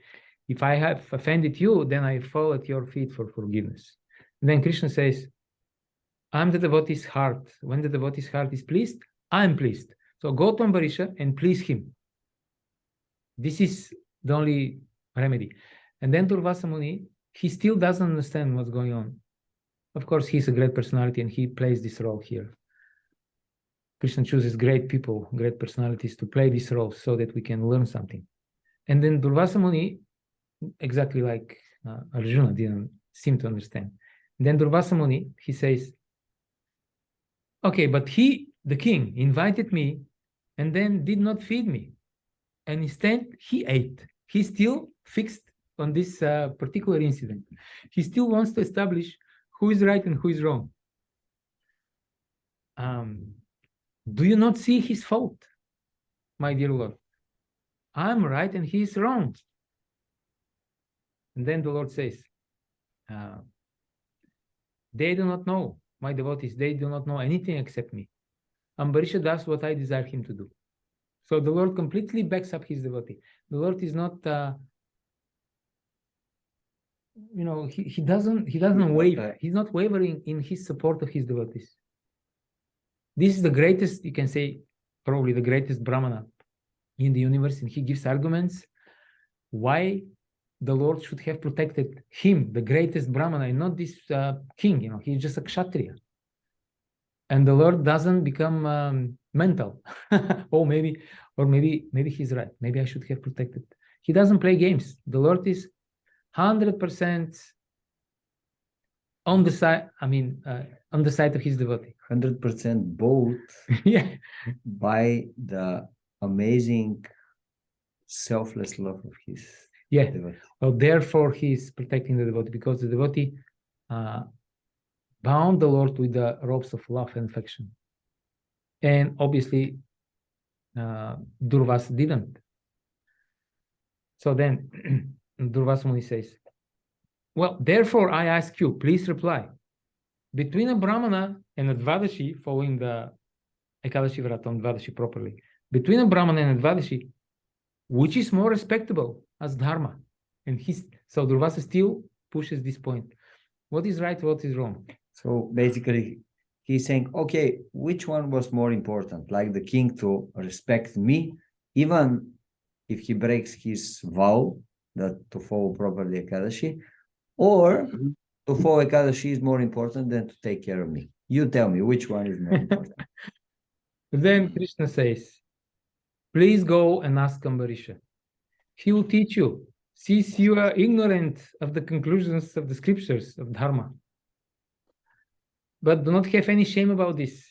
if I have offended you, then I fall at your feet for forgiveness. And then Krishna says, I'm the devotee's heart. When the devotee's heart is pleased, I'm pleased. So go to Ambarisha and please him. This is the only remedy. And then Durvasa Muni, he still doesn't understand what's going on. Of course, he's a great personality and he plays this role here. Krishna chooses great people, great personalities to play this role so that we can learn something. And then Durvasa Muni, exactly like Arjuna, didn't seem to understand. And then Durvasa Muni, he says, okay, but the king, invited me and then did not feed me. And instead, he ate. He's still fixed on this particular incident. He still wants to establish who is right and who is wrong. Do you not see his fault, my dear Lord? I'm right and he is wrong. And then the Lord says, they do not know, my devotees, they do not know anything except me. Ambarisha does what I desire him to do. So the Lord completely backs up his devotee. The Lord is not, he doesn't waver. He's not wavering in his support of his devotees. This is the greatest, you can say, probably the greatest Brahmana in the universe, and he gives arguments why the Lord should have protected him, the greatest Brahmana, and not this king. He's just a Kshatriya. And the Lord doesn't become mental. maybe he's right. Maybe I should have protected. He doesn't play games. The Lord is 100% on the side. On the side of his devotee. 100% both. Yeah. By the amazing selfless love of his devotee. Well, therefore he's protecting the devotee, because the devotee bound the Lord with the ropes of love and affection. And obviously, Durvasa didn't. So then Durvasa Muni says, well, therefore I ask you, please reply. Between a Brahmana and a Dvadashi, following the Ekadashi Vrata on Dvadashi properly, between a Brahmana and a Dvadashi, which is more respectable as Dharma? And so Durvasa still pushes this point. What is right, what is wrong? So basically, he's saying, okay, which one was more important? Like the king to respect me, even if he breaks his vow, that to follow properly Ekadashi, or to follow Ekadashi is more important than to take care of me. You tell me which one is more important. Then Krishna says, please go and ask Ambarisha. He will teach you, since you are ignorant of the conclusions of the scriptures of Dharma. But do not have any shame about this,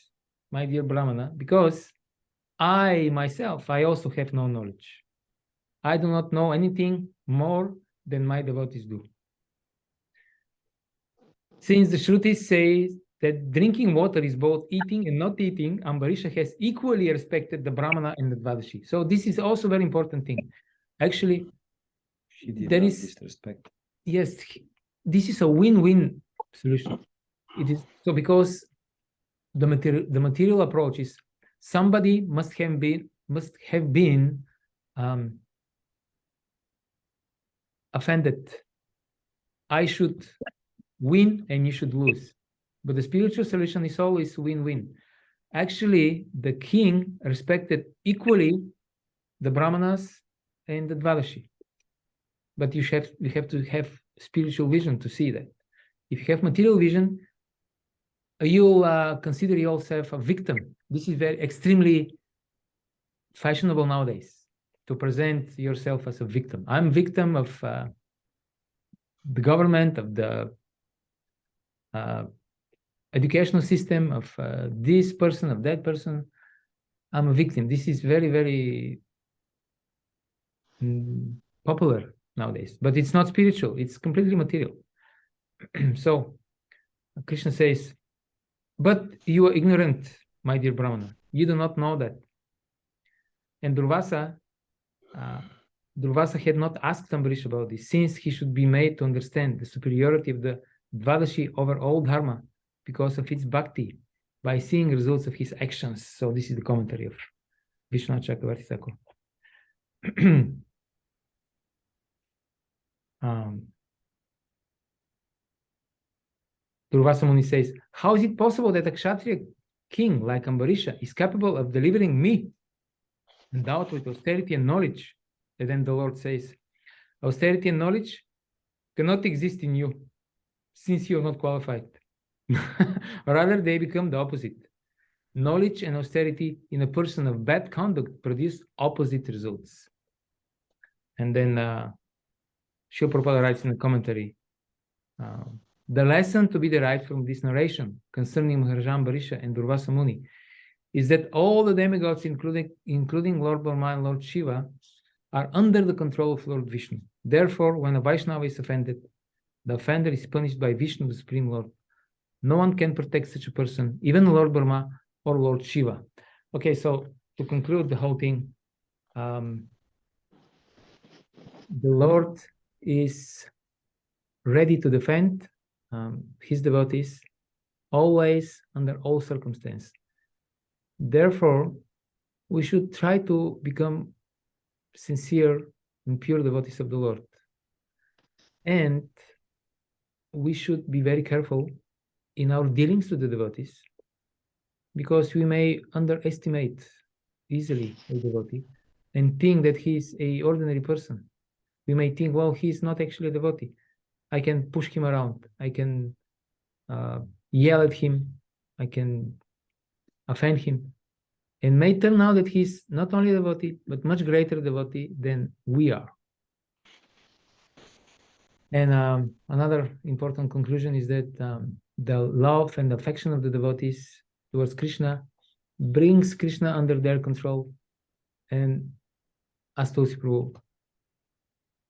my dear Brahmana, because I myself, I also have no knowledge. I do not know anything more than my devotees do. Since the Shruti says that drinking water is both eating and not eating, Ambarisha has equally respected the Brahmana and the Dvadashi. So this is also a very important thing. Actually, She did there not is, disrespect. yes, this is a win-win solution. It is so because the material approach is somebody must have been offended. I should win and you should lose. But the spiritual solution is always win-win. Actually, the king respected equally the Brahmanas and the Dvadashi. But you have to have spiritual vision to see that. If you have material vision, you'll consider yourself a victim. This is very extremely fashionable nowadays, to present yourself as a victim. I'm victim of the government, of the educational system, of this person, of that person. I'm a victim. This is very, very popular nowadays, but it's not spiritual. It's completely material. So Krishna says, but you are ignorant, my dear Brahmana. You do not know that. And Durvasa had not asked Ambarisha about this, since he should be made to understand the superiority of the Dvadashi over all Dharma because of its bhakti, by seeing results of his actions. So this is the commentary of Vishwanath Chakravarti Thakur. Durvasa Muni says, how is it possible that a Kshatriya king like Ambarisha is capable of delivering me, endowed with austerity and knowledge? And then the Lord says, austerity and knowledge cannot exist in you, since you are not qualified. Rather, they become the opposite. Knowledge and austerity in a person of bad conduct produce opposite results. And then Srila Prabhupada writes in the commentary, the lesson to be derived from this narration concerning Maharaja Ambarisha and Durvasa Muni is that all the demigods, including Lord Brahma and Lord Shiva, are under the control of Lord Vishnu. Therefore, when a Vaishnava is offended, the offender is punished by Vishnu, the Supreme Lord. No one can protect such a person, even Lord Brahma or Lord Shiva. Okay, so to conclude the whole thing, the Lord is ready to defend his devotees always, under all circumstances. Therefore, we should try to become sincere and pure devotees of the Lord. And we should be very careful in our dealings with the devotees, because we may underestimate easily a devotee and think that he is an ordinary person. We may think, well, he is not actually a devotee. I can push him around. I can yell at him. I can offend him. And may turn out that he's not only a devotee, but much greater devotee than we are. And another important conclusion is that the love and affection of the devotees towards Krishna brings Krishna under their control. And as Tulsi Prabhu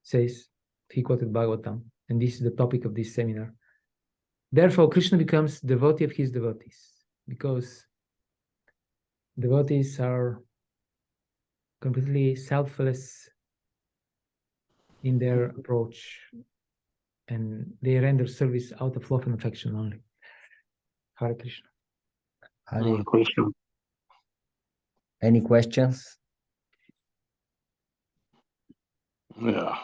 says, he quoted Bhagavatam, and this is the topic of this seminar. Therefore, Krishna becomes devotee of his devotees, because devotees are completely selfless in their approach, and they render service out of love and affection only. Hare Krishna. Hare Krishna. Any questions? Yeah.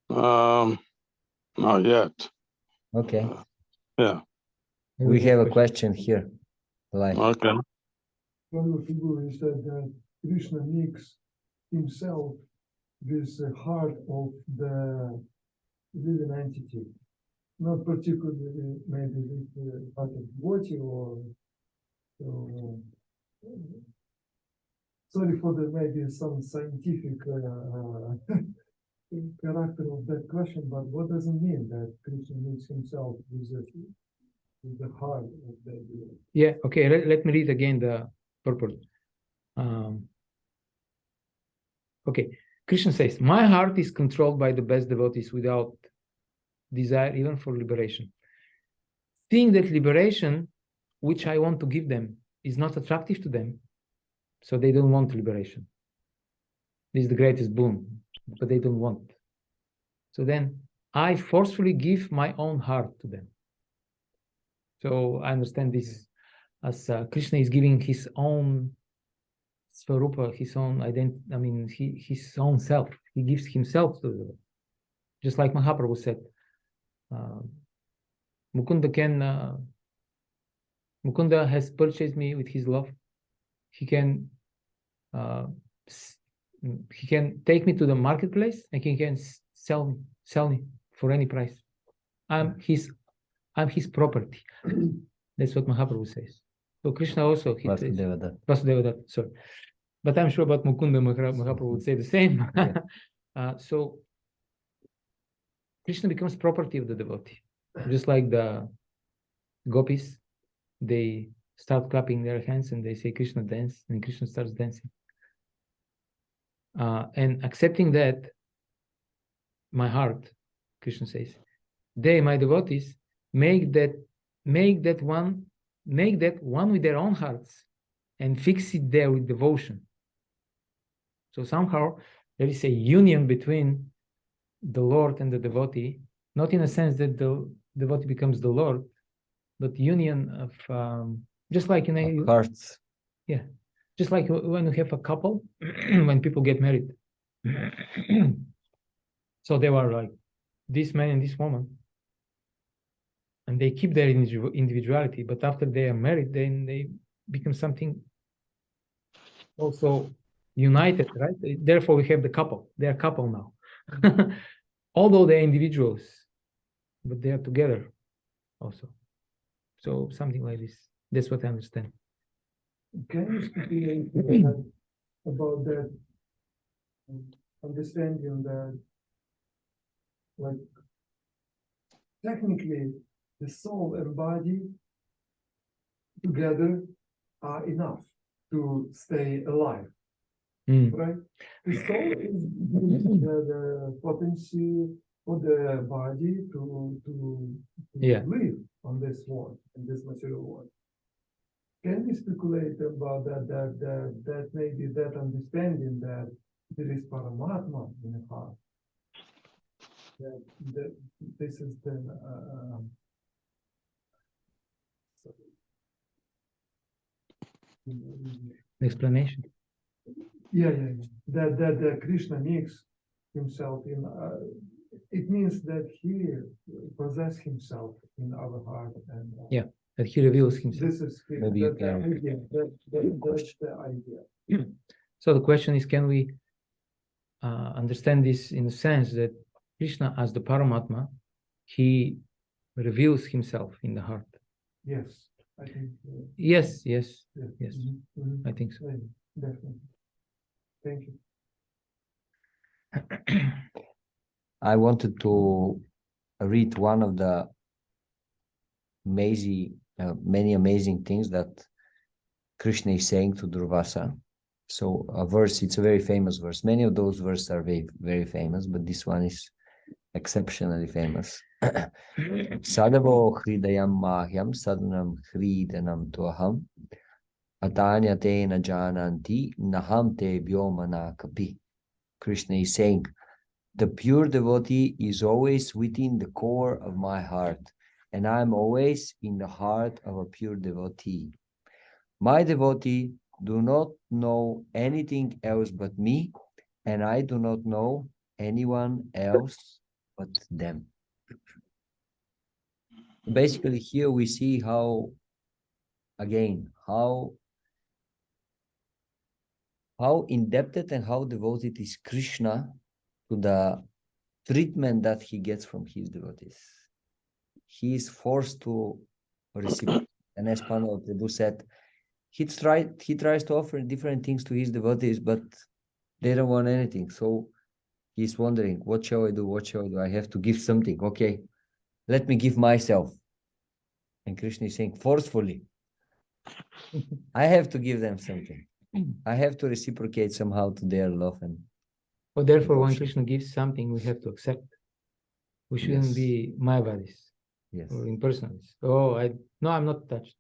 Not yet. Okay. Yeah. We have a question here. Live. Okay. One of the figures is that Krishna makes himself with the heart of the living entity, not particularly maybe with the heart of devotee or sorry for the maybe some scientific character of that question, but what does it mean that Krishna meets himself with the heart of the devotee? Yeah, okay, let me read again the purport. Okay, Krishna says, my heart is controlled by the best devotees without desire even for liberation. Seeing that liberation, which I want to give them, is not attractive to them, so they don't want liberation. This is the greatest boon, but they don't want. So then I forcefully give my own heart to them. So I understand this as Krishna is giving his own Svarupa, his own identity, I mean, his own self. He gives himself to them. Just like Mahaprabhu said, Mukunda has purchased me with his love. He can take me to the marketplace and he can sell me for any price. I'm his property. That's what Mahaprabhu says. So Krishna also, he says, Vasudeva, sorry. But I'm sure about Mukunda, Mahaprabhu would say the same. So Krishna becomes property of the devotee. Just like the gopis, they start clapping their hands and they say Krishna dance, and Krishna starts dancing. And accepting that, my heart, Krishna says, they, my devotees, make that one with their own hearts and fix it there with devotion. So somehow there is a union between the Lord and the devotee, not in a sense that the devotee becomes the Lord, but union of just like in hearts. Yeah, just like when you have a couple, when people get married. So they were like this man and this woman, and they keep their individuality, but after they are married, then they become something also united, right? Therefore, we have the couple. They are couple now. Although they're individuals, but they are together also. So something like this. That's what I understand. Can you speak about that understanding that, like, technically the soul and body together are enough to stay alive, right? The soul is the potency for the body to live on this world, in this material world. Can we speculate about that maybe that understanding that there is Paramatma in the heart? That this is the explanation. Yeah. That Krishna makes himself in. It means that he possesses himself in our heart, and that he reveals himself. This is Maybe you can. that's the idea. So the question is, can we understand this in the sense that Krishna, as the Paramatma, he reveals himself in the heart? Yes, I think. Yes. Mm-hmm. I think so. Definitely. Thank you. I wanted to read one of the many amazing things that Krishna is saying to Durvasa. So a verse, it's a very famous verse. Many of those verses are very, very famous, but this one is exceptionally famous. Sadavo hridayam mahyam sadanam hridanam toham atanya te na jananti naham te vyomana kapi. Krishna is saying, the pure devotee is always within the core of my heart, and I'm always in the heart of a pure devotee. My devotee do not know anything else but me, and I do not know anyone else but them. Basically, here we see how indebted and how devoted is Krishna to the treatment that he gets from his devotees. He is forced to receive. And as Pandava Prabhu said, he tries to offer different things to his devotees, but they don't want anything. So he's wondering, what shall I do? What shall I do? I have to give something. Okay, let me give myself. And Krishna is saying, forcefully, I have to give them something. I have to reciprocate somehow to their love. And So therefore, when devotion. Krishna gives something, we have to accept. We shouldn't Yes. be Mayavadis Yes. or impersonalists. Oh, no, I'm not touched.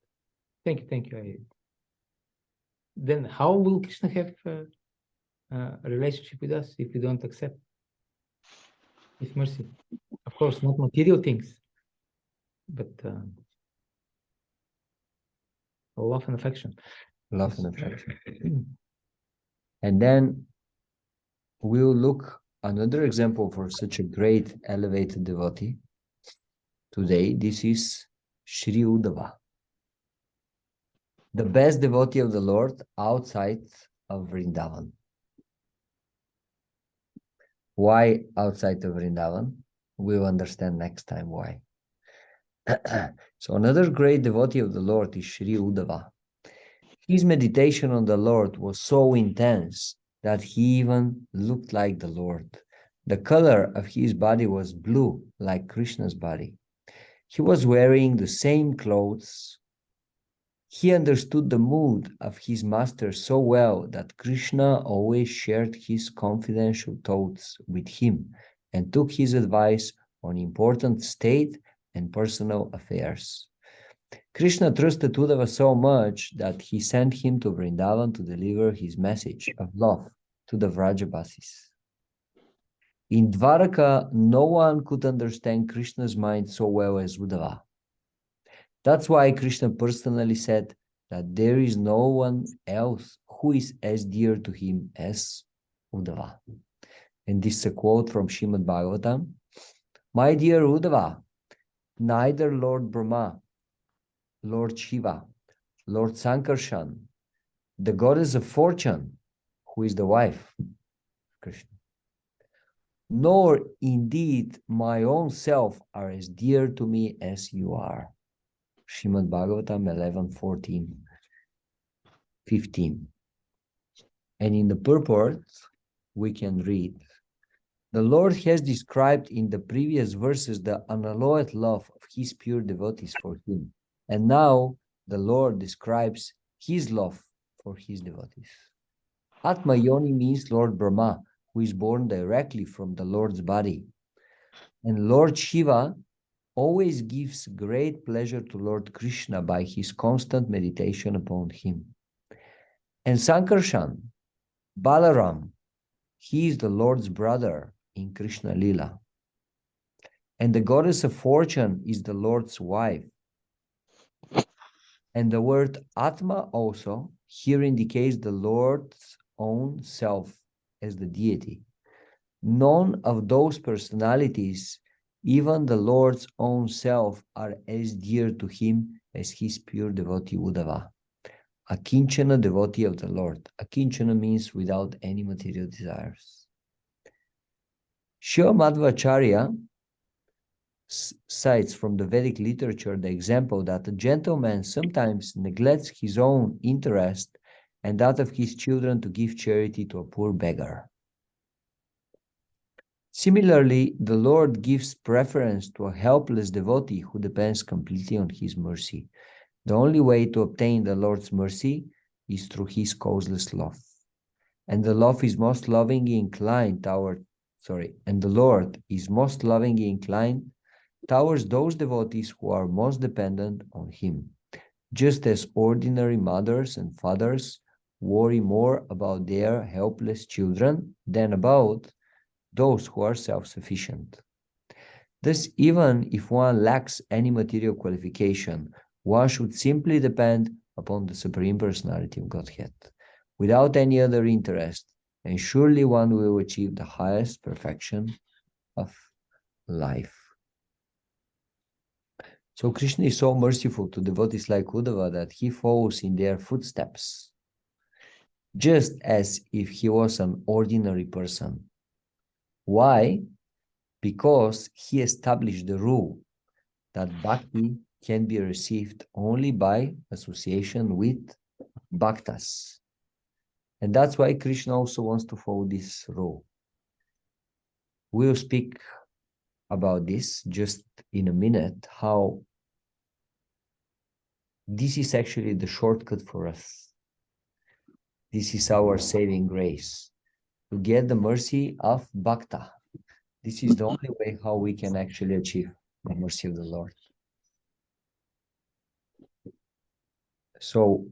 Thank you. Then how will Krishna have a relationship with us if we don't accept His mercy? Of course, not material things, but love and affection. Love and affection. And then we'll look another example for such a great elevated devotee. Today, this is Sri Uddhava, the best devotee of the Lord outside of Vrindavan. Why outside of Vrindavan? We'll understand next time why. So another great devotee of the Lord is Sri Uddhava. His meditation on the Lord was so intense that he even looked like the Lord. The color of his body was blue, like Krishna's body. He was wearing the same clothes. He understood the mood of his master so well that Krishna always shared his confidential thoughts with him and took his advice on important state and personal affairs. Krishna trusted Uddhava so much that he sent him to Vrindavan to deliver his message of love to the Vrajabasis. In Dwaraka, no one could understand Krishna's mind so well as Uddhava. That's why Krishna personally said that there is no one else who is as dear to him as Uddhava. And this is a quote from Srimad Bhagavatam. My dear Uddhava, neither Lord Brahma, Lord Shiva, Lord Sankarshan, the goddess of fortune, who is the wife of Krishna, nor indeed my own self are as dear to me as you are. Srimad Bhagavatam 11, 14, 15. And in the purport, we can read, the Lord has described in the previous verses the unalloyed love of his pure devotees for him. And now the Lord describes his love for his devotees. Atma Yoni means Lord Brahma, who is born directly from the Lord's body. And Lord Shiva always gives great pleasure to Lord Krishna by his constant meditation upon him. And Sankarshan, Balaram, he is the Lord's brother in Krishna Lila. And the goddess of fortune is the Lord's wife. And the word Atma also here indicates the Lord's own self as the deity. None of those personalities, even the Lord's own self, are as dear to him as his pure devotee Uddhava, a Kinchana devotee of the Lord. A Kinchana means without any material desires. Srila Madhvacharya cites from the Vedic literature the example that a gentleman sometimes neglects his own interest and that of his children to give charity to a poor beggar. Similarly, the Lord gives preference to a helpless devotee who depends completely on his mercy. The only way to obtain the Lord's mercy is through his causeless love. And the Lord is most lovingly inclined towards those devotees who are most dependent on him, just as ordinary mothers and fathers worry more about their helpless children than about those who are self-sufficient. Thus, even if one lacks any material qualification, one should simply depend upon the Supreme Personality of Godhead, without any other interest, and surely one will achieve the highest perfection of life. So Krishna is so merciful to devotees like Uddhava that he follows in their footsteps, just as if he was an ordinary person Why? Because he established the rule that bhakti can be received only by association with bhaktas. And that's why Krishna also wants to follow this rule. We'll speak about this just in a minute, how this is actually the shortcut for us. This is our saving grace, to get the mercy of bhakta. This is the only way how we can actually achieve the mercy of the Lord. So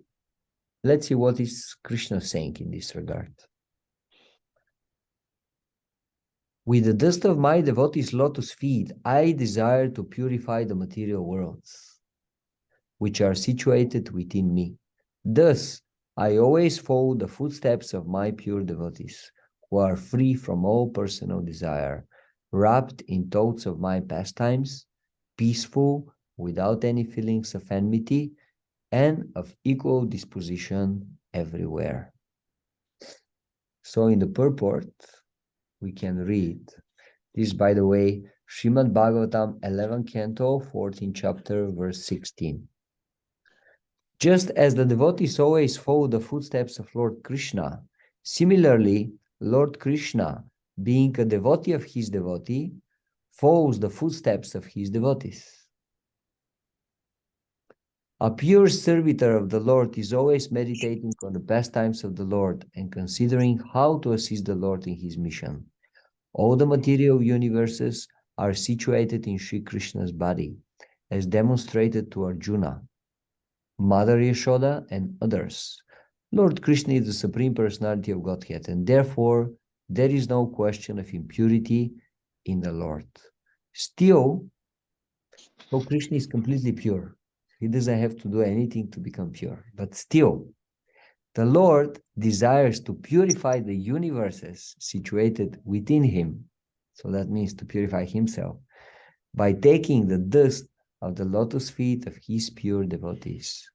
let's see what is Krishna saying in this regard. With the dust of my devotees' lotus feet, I desire to purify the material worlds, which are situated within me. Thus, I always follow the footsteps of my pure devotees, who are free from all personal desire, wrapped in thoughts of my pastimes, peaceful, without any feelings of enmity, and of equal disposition everywhere. So in the purport, we can read this, by the way, Srimad Bhagavatam 11 Canto 14 chapter verse 16. Just as the devotees always follow the footsteps of Lord Krishna, similarly, Lord Krishna, being a devotee of his devotee, follows the footsteps of his devotees. A pure servitor of the Lord is always meditating on the pastimes of the Lord and considering how to assist the Lord in his mission. All the material universes are situated in Sri Krishna's body, as demonstrated to Arjuna, Mother Yashoda, and others. Lord Krishna is the Supreme Personality of Godhead, and therefore there is no question of impurity in the Lord. Still, so Krishna is completely pure. He doesn't have to do anything to become pure. But still, the Lord desires to purify the universes situated within him. So that means to purify himself by taking the dust of the lotus feet of his pure devotees.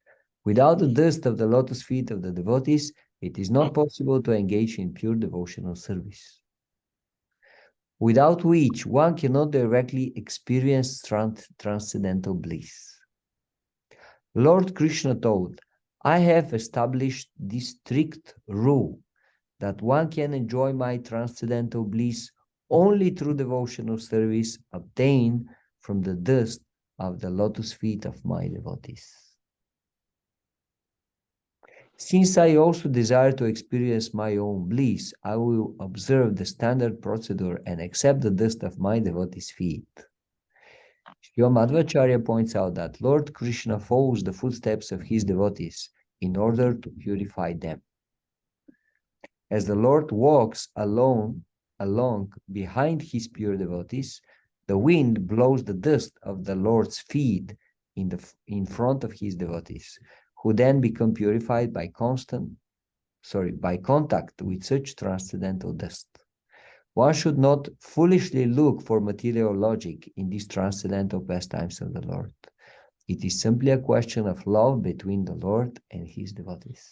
Without the dust of the lotus feet of the devotees, it is not possible to engage in pure devotional service, without which one cannot directly experience transcendental bliss. Lord Krishna told, I have established this strict rule that one can enjoy my transcendental bliss only through devotional service obtained from the dust of the lotus feet of my devotees. Since I also desire to experience my own bliss, I will observe the standard procedure and accept the dust of my devotees' feet. Srila Madhvacharya points out that Lord Krishna follows the footsteps of his devotees in order to purify them. As the Lord walks along behind his pure devotees, the wind blows the dust of the Lord's feet in front of his devotees, who then become purified by contact with such transcendental dust. One should not foolishly look for material logic in these transcendental pastimes of the Lord. It is simply a question of love between the Lord and his devotees.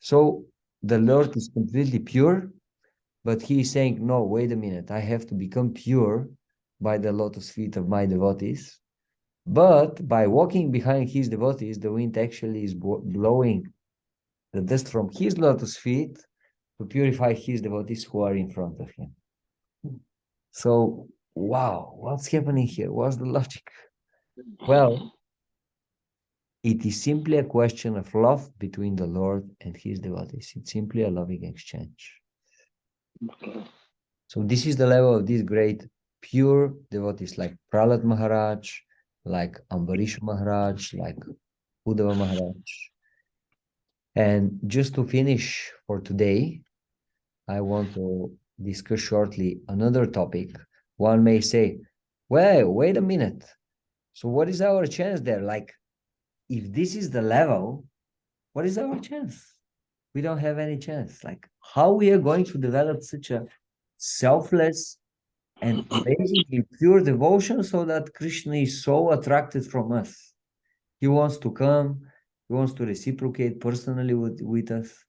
So the Lord is completely pure, but he is saying, no, wait a minute, I have to become pure by the lotus feet of my devotees. But by walking behind his devotees, the wind actually is blowing the dust from his lotus feet to purify his devotees who are in front of him. So, wow, what's happening here? What's the logic? Well, it is simply a question of love between the Lord and his devotees. It's simply a loving exchange. So this is the level of these great pure devotees like Prahlad Maharaj, like Ambarish Maharaj, like Uddhava Maharaj. And just to finish for today, I want to discuss shortly another topic. One may say, well, wait a minute. So what is our chance there? Like, if this is the level, what is our chance? We don't have any chance. Like, how we are going to develop such a selfless and amazingly pure devotion so that Krishna is so attracted from us? He wants to come, he wants to reciprocate personally with us.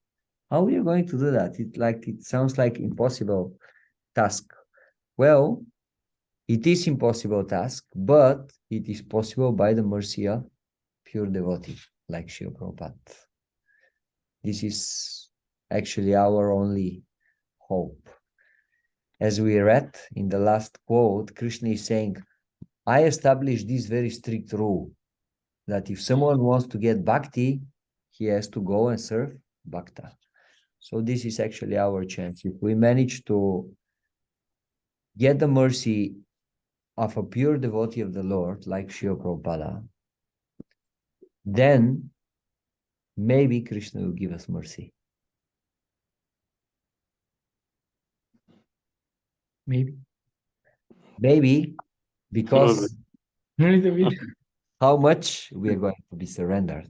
How are we going to do that? It sounds like impossible task. Well, it is impossible task, but it is possible by the mercy of pure devotee, like Srila Prabhupada. This is actually our only hope. As we read in the last quote, Krishna is saying, I established this very strict rule that if someone wants to get bhakti, he has to go and serve bhakta. So this is actually our chance. If we manage to get the mercy of a pure devotee of the Lord, like Srila Prabhupada, then maybe Krishna will give us mercy. Maybe. Maybe because A little bit. how much we are going to be surrendered.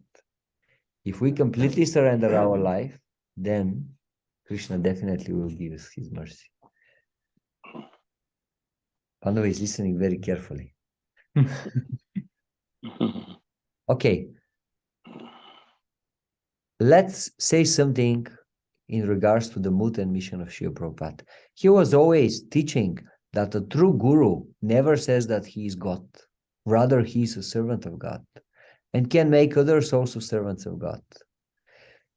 If we completely surrender our life, then Krishna definitely will give us his mercy. Pandava is listening very carefully. Okay. Let's say something in regards to the mood and mission of Srila Prabhupada. He was always teaching that a true guru never says that he is God. Rather, he is a servant of God and can make others also servants of God.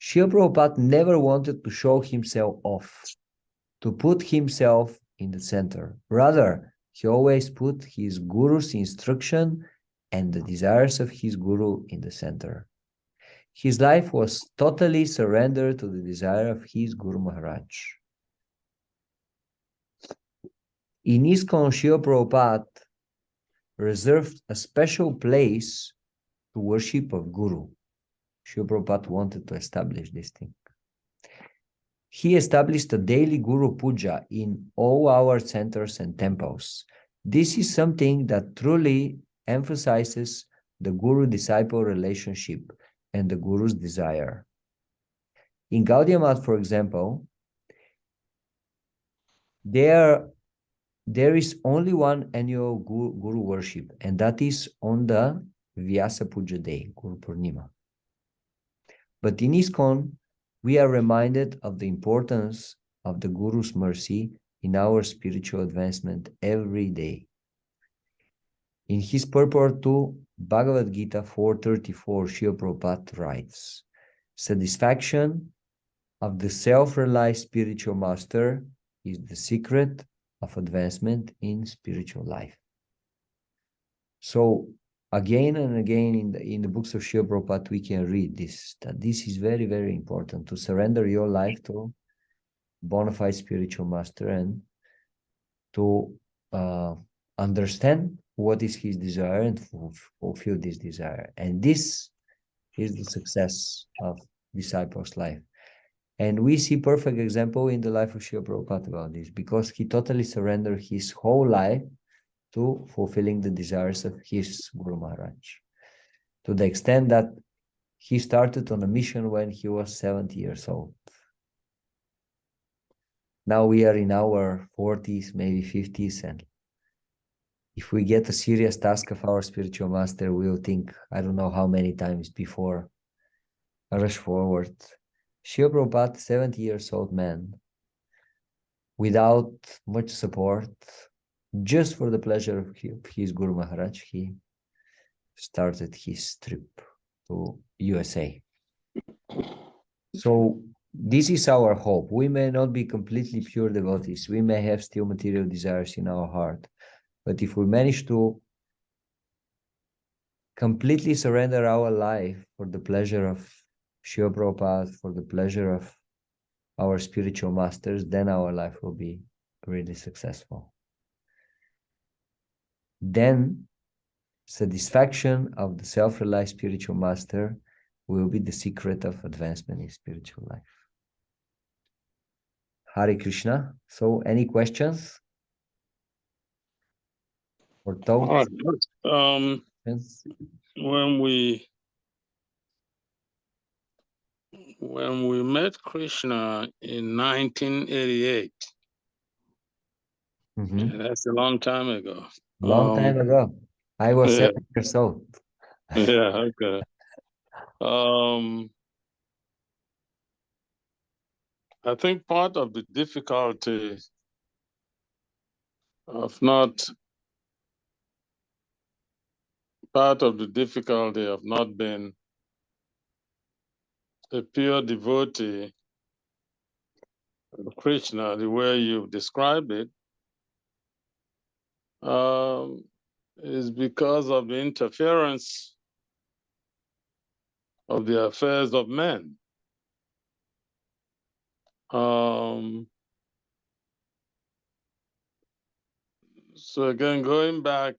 Srila Prabhupada never wanted to show himself off, to put himself in the center. Rather, he always put his guru's instruction and the desires of his guru in the center. His life was totally surrendered to the desire of his Guru Maharaj. In ISKCON, Srila Prabhupada reserved a special place to worship of Guru. Srila Prabhupada wanted to establish this thing. He established a daily Guru Puja in all our centers and temples. This is something that truly emphasizes the Guru-disciple relationship and the Guru's desire. In Gaudiya Math, for example, there is only one annual Guru worship, and that is on the Vyasa Puja day, Guru Purnima. But in ISKCON, we are reminded of the importance of the Guru's mercy in our spiritual advancement every day. In his purport to Bhagavad Gita 4:34, Srila Prabhupada writes, satisfaction of the self-realized spiritual master is the secret of advancement in spiritual life. So again and again in the books of Srila Prabhupada, we can read this, that this is very, very important, to surrender your life to bona fide spiritual master and to understand what is his desire and fulfill this desire. And this is the success of disciples' life. And we see perfect example in the life of Srila Prabhupada about this, because he totally surrendered his whole life to fulfilling the desires of his Guru Maharaj, to the extent that he started on a mission when he was 70 years old. Now we are in our 40s, maybe 50s, and if we get a serious task of our spiritual master, we'll think, I don't know how many times before I rush forward. Srila Prabhupada, 70 years old man, without much support, just for the pleasure of his Guru Maharaj, he started his trip to USA. So this is our hope. We may not be completely pure devotees. We may have still material desires in our heart. But if we manage to completely surrender our life for the pleasure of Srila Prabhupada, for the pleasure of our spiritual masters, then our life will be really successful. Then satisfaction of the self-realized spiritual master will be the secret of advancement in spiritual life. Hare Krishna. So any questions or thoughts? Yes. When we met Krishna in 1988, that's a long time ago. Long time ago. I was 7 Yeah. years old. Yeah, okay. I think part of the difficulty not part of the difficulty of not being a pure devotee of Krishna, the way you've described it, is because of the interference of the affairs of men. So again, going back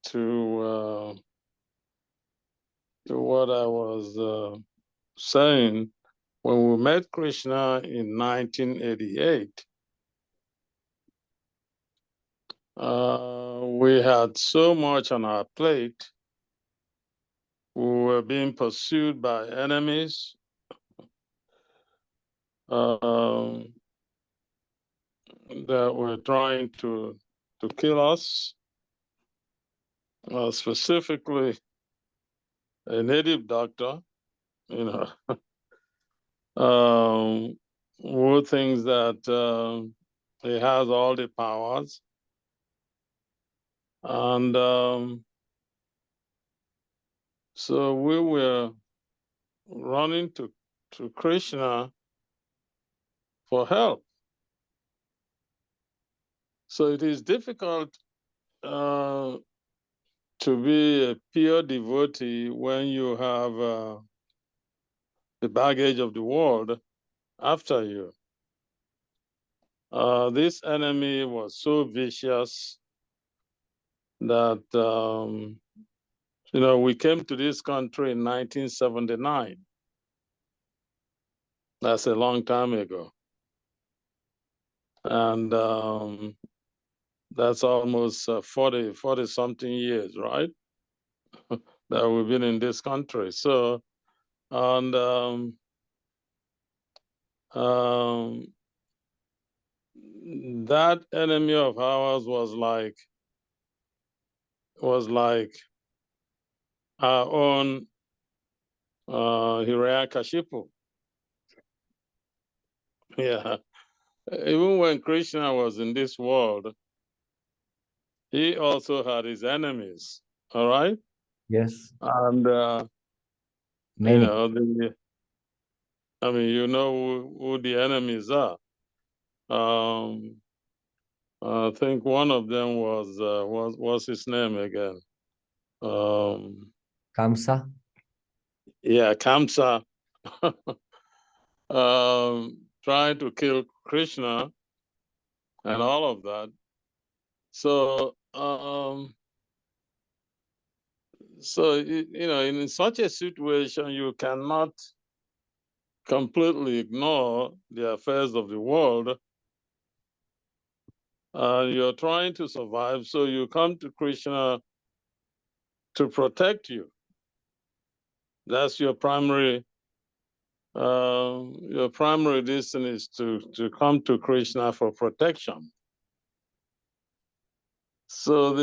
to what I was saying, when we met Krishna in 1988, we had so much on our plate. We were being pursued by enemies. That were trying to kill us, specifically a native doctor, you know, who thinks that he has all the powers. And so we were running to Krishna for help. So it is difficult to be a pure devotee when you have the baggage of the world after you. This enemy was so vicious that, we came to this country in 1979. That's a long time ago. And that's almost 40 something years, right? That we've been in this country. So, and that enemy of ours was like our own Hiranyakashipu. Yeah. Even when Krishna was in this world, he also had his enemies. All right. Yes. And Many. who the enemies are. I think one of them what's his name again? Kamsa. Yeah, Kamsa. Trying to kill Krishna and all of that. So, in such a situation, you cannot completely ignore the affairs of the world. You're trying to survive, so you come to Krishna to protect you. That's your primary. Your primary reason is to come to Krishna for protection. So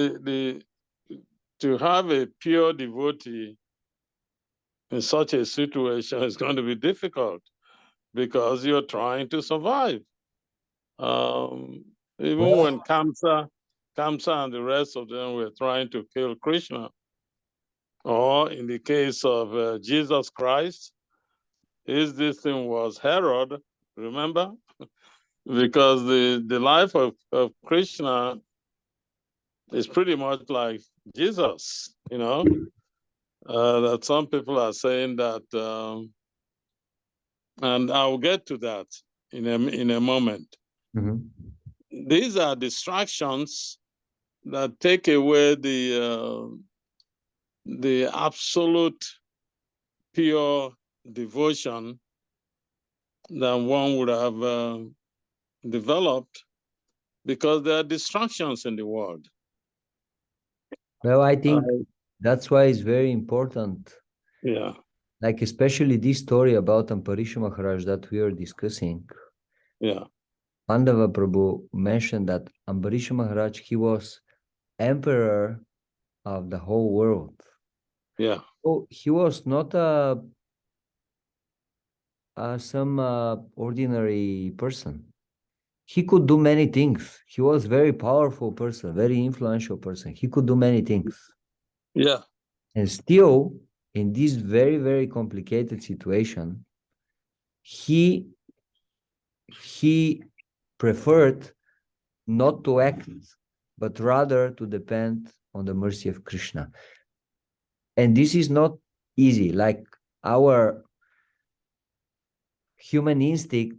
to have a pure devotee in such a situation is going to be difficult because you're trying to survive. Even when Kamsa and the rest of them were trying to kill Krishna, or in the case of Jesus Christ, this thing was Herod, remember? Because the life of Krishna is pretty much like Jesus, that some people are saying that, and I'll get to that in a moment. Mm-hmm. These are distractions that take away the absolute pure devotion that one would have developed, because there are distractions in the world. Well, I think that's why it's very important. Yeah. Like especially this story about Ambarisha Maharaj that we are discussing. Yeah. Pandava Prabhu mentioned that Ambarisha Maharaj, he was emperor of the whole world. Yeah. So he was not some ordinary person. he could do many things. He was very powerful person, very influential person. He could do many things. Yeah. And still, in this very, very complicated situation, he preferred not to act, but rather to depend on the mercy of Krishna. And this is not easy. Like our human instinct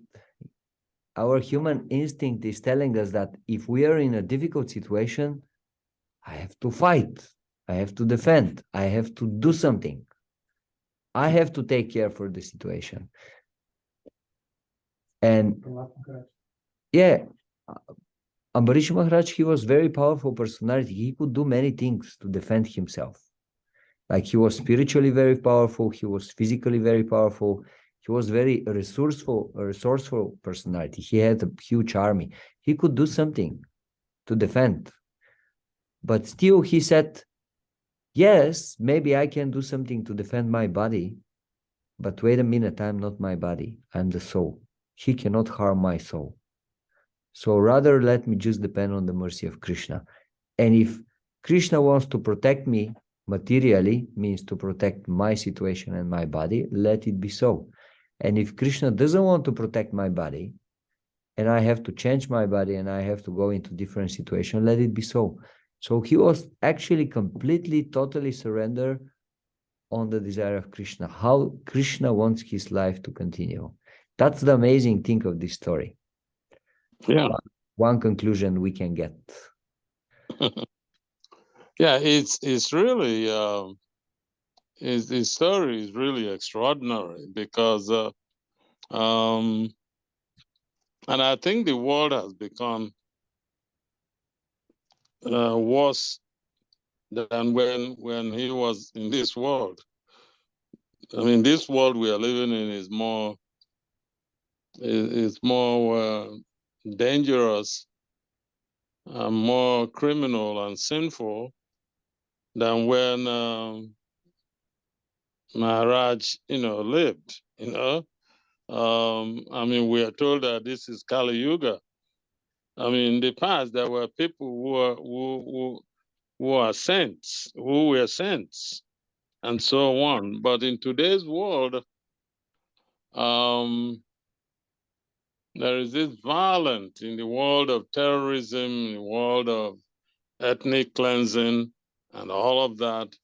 is telling us that if we are in a difficult situation, I have to fight, I have to defend, I have to do something. I have to take care for the situation. And yeah, Ambarish Maharaj, he was very powerful personality. He could do many things to defend himself. Like he was spiritually very powerful. He was physically very powerful. He was very resourceful personality. He had a huge army. He could do something to defend. But still he said, yes, maybe I can do something to defend my body. But wait a minute, I'm not my body. I'm the soul. He cannot harm my soul. So rather let me just depend on the mercy of Krishna. And if Krishna wants to protect me materially, means to protect my situation and my body, let it be so. And if Krishna doesn't want to protect my body, and I have to change my body and I have to go into different situation, let it be so. So he was actually completely, totally surrendered on the desire of Krishna, how Krishna wants his life to continue. That's the amazing thing of this story. Yeah. One conclusion we can get. Yeah, it's really his story is really extraordinary because and I think the world has become worse than when he was in this world. I mean, this world we are living in is more dangerous and more criminal and sinful than when Maharaj, lived. I mean, we are told that this is Kali Yuga. I mean, in the past there were people who are saints, who were saints, and so on. But in today's world, there is this violence in the world of terrorism, in the world of ethnic cleansing, and all of that.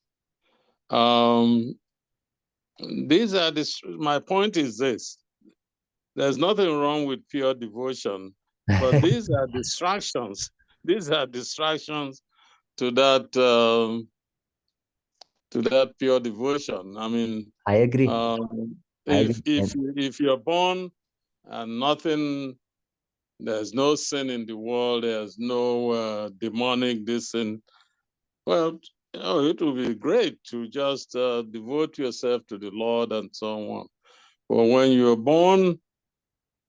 My point is this: there's nothing wrong with pure devotion, but these are distractions. These are distractions to that pure devotion. I mean, I agree. If you're born and nothing, there's no sin in the world, there's no demonic this and well, it would be great to just devote yourself to the Lord and so on. But when you're born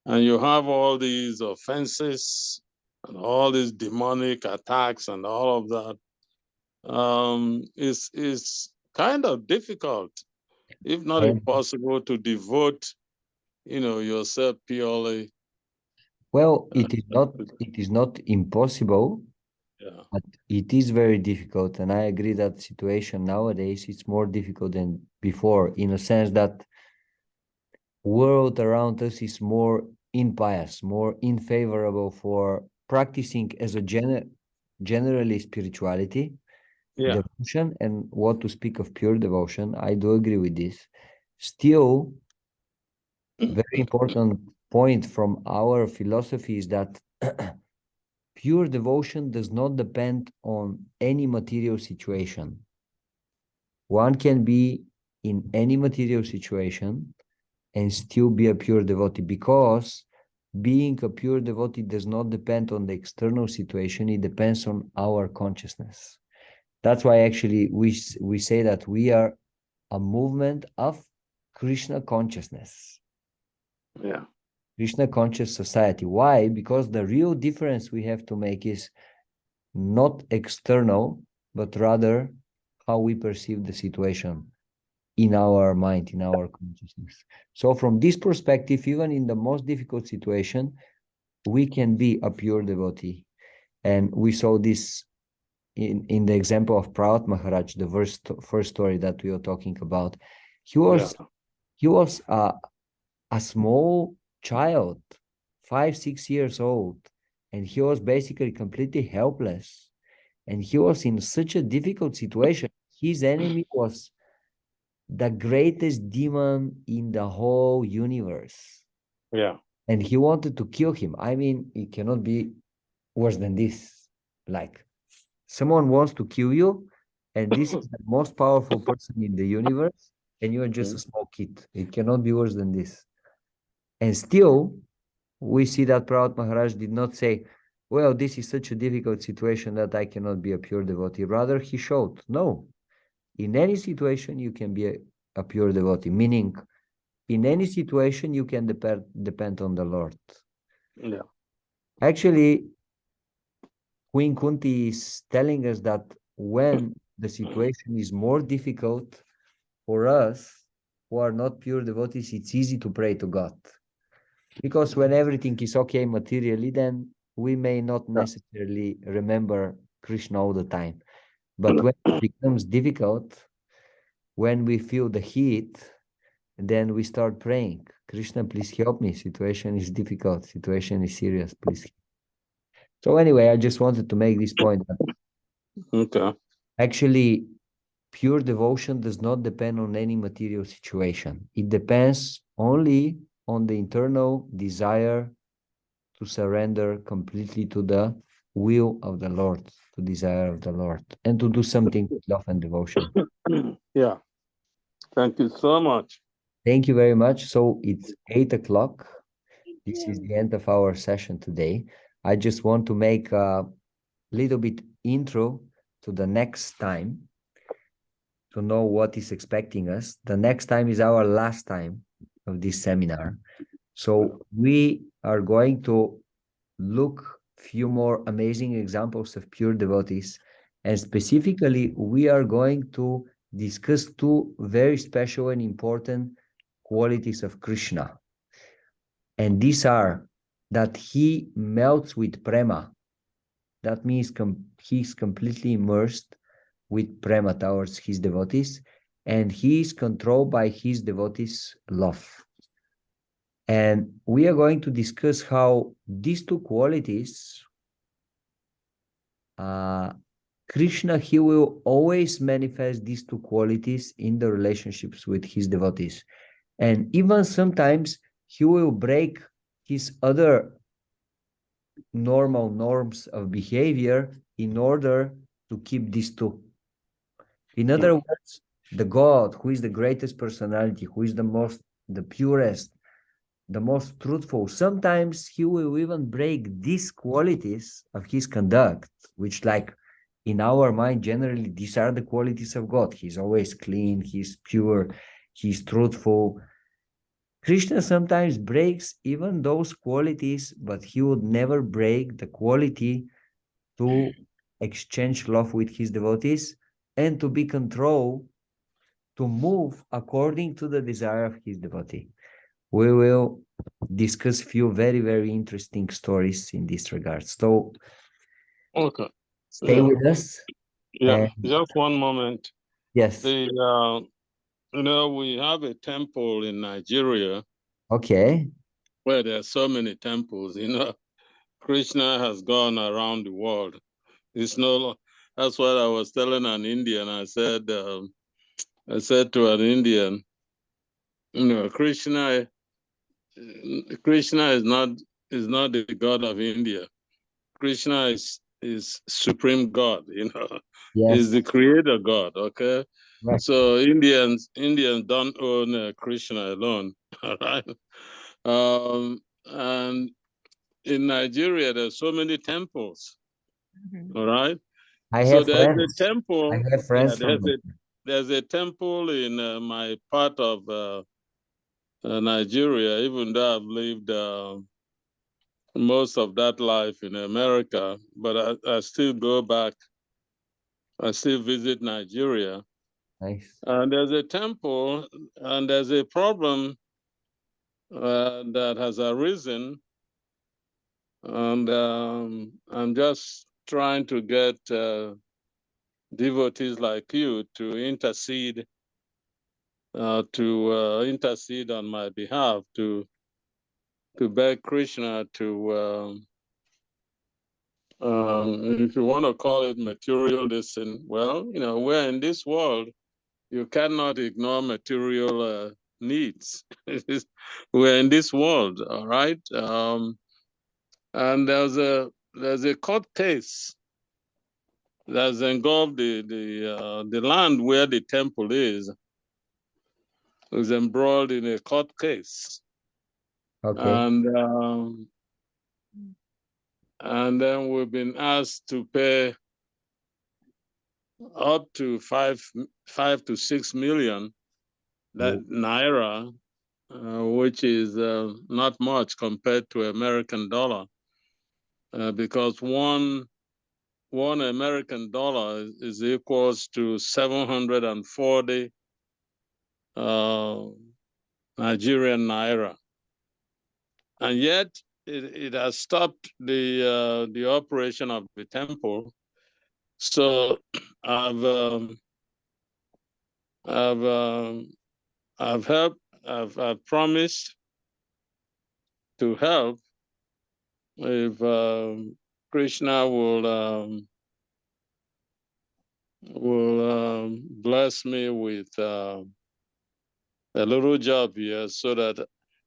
and you have all these offenses and all these demonic attacks and all of that, it's kind of difficult, if not impossible, to devote, yourself purely. Well, it is not impossible, Yeah. but it is very difficult. And I agree that situation nowadays is more difficult than before, in a sense that world around us is more impious, more unfavorable for practicing as a generally spirituality, devotion, and what to speak of pure devotion. I do agree with this. Still, very important point from our philosophy is that pure devotion does not depend on any material situation. One can be in any material situation and still be a pure devotee, because being a pure devotee does not depend on the external situation, it depends on our consciousness. That's why actually we say that we are a movement of Krishna consciousness. Yeah. Krishna conscious society. Why? Because the real difference we have to make is not external, but rather how we perceive the situation in our mind, in our consciousness. So from this perspective, even in the most difficult situation, we can be a pure devotee. And we saw this in the example of Prahlad Maharaj, the first story that we were talking about. He was a small child, 5-6 years old, and he was basically completely helpless. And he was in such a difficult situation. His enemy was the greatest demon in the whole universe. Yeah. And he wanted to kill him. I mean, it cannot be worse than this. Like, someone wants to kill you, and this is the most powerful person in the universe, and you are just a small kid. It cannot be worse than this. And still, we see that Prahlad Maharaj did not say, well, this is such a difficult situation that I cannot be a pure devotee. Rather, he showed, no, in any situation, you can be a pure devotee, meaning in any situation, you can depend on the Lord. Yeah. Actually, Queen Kunti is telling us that when the situation is more difficult for us who are not pure devotees, it's easy to pray to God. Because when everything is okay materially, then we may not necessarily remember Krishna all the time. But when it becomes difficult, when we feel the heat, then we start praying, Krishna, please help me. Situation is difficult. Situation is serious. Please. So anyway, I just wanted to make this point. Okay. Actually, pure devotion does not depend on any material situation. It depends only on the internal desire to surrender completely to the will of the Lord, to desire of the Lord, and to do something with love and devotion. Yeah. Thank you so much. Thank you very much. So it's 8 o'clock. This is the end of our session today. I just want to make a little bit intro to the next time to know what is expecting us. The next time is our last time of this seminar. So we are going to look few more amazing examples of pure devotees. And specifically, we are going to discuss two very special and important qualities of Krishna. And these are that he melts with prema. That means he's completely immersed with prema towards his devotees, and he is controlled by his devotees' love. And we are going to discuss how these two qualities, Krishna, he will always manifest these two qualities in the relationships with his devotees. And even sometimes he will break his other normal norms of behavior in order to keep these two. In other words, the God, who is the greatest personality, who is the purest, the most truthful, sometimes he will even break these qualities of his conduct, which, like, in our mind, generally, these are the qualities of God. He's always clean, he's pure, he's truthful. Krishna sometimes breaks even those qualities, but he would never break the quality to exchange love with his devotees and to be controlled, to move according to the desire of his devotee. We will discuss few very, very interesting stories in this regard. So Okay. stay with us. Yeah. And Just one moment. yes. We have a temple in Nigeria. Okay. Where there are so many temples. Krishna has gone around the world. It's no. That's what I was telling an Indian. I said to an Indian, Krishna is not the God of India. Krishna is supreme God. Yes. Is the creator God. Okay. Right. So Indians don't own Krishna alone. All right. And in Nigeria, there's so many temples. All right. I So have there's friends. a temple. I have friends from there's a temple in my part of Nigeria, even though I've lived most of that life in America, but I still go back. I still visit Nigeria. Nice. And there's a temple, and there's a problem that has arisen And I'm just trying to get devotees like you to intercede on my behalf to beg Krishna to if you want to call it material well, we're in this world. You cannot ignore material needs. We're in this world, all right? And there's a court case that's engulfed the land where the temple is embroiled in a court case. Okay. And then we've been asked to pay up to 5 to 6 million naira, which is not much compared to American dollar, because one American dollar is equals to 740 Nigerian naira, and yet it has stopped the operation of the temple. So I've promised to help if Krishna will bless me with a little job here so that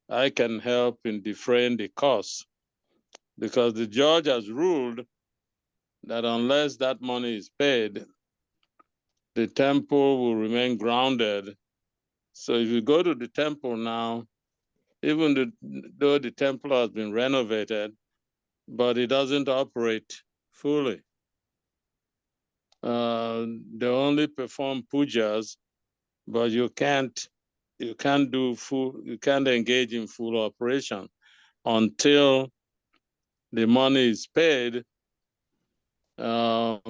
I can help in defraying the costs, because the judge has ruled that unless that money is paid, the temple will remain grounded. So if you go to the temple now, even though the temple has been renovated, but it doesn't operate fully. They only perform pujas, but you can't engage in full operation until the money is paid. So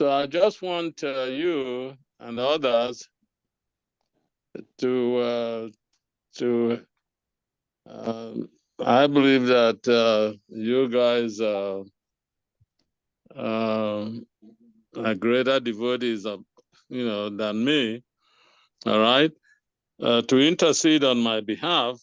I just want you and others to I believe that you guys are greater devotees than me. All right, to intercede on my behalf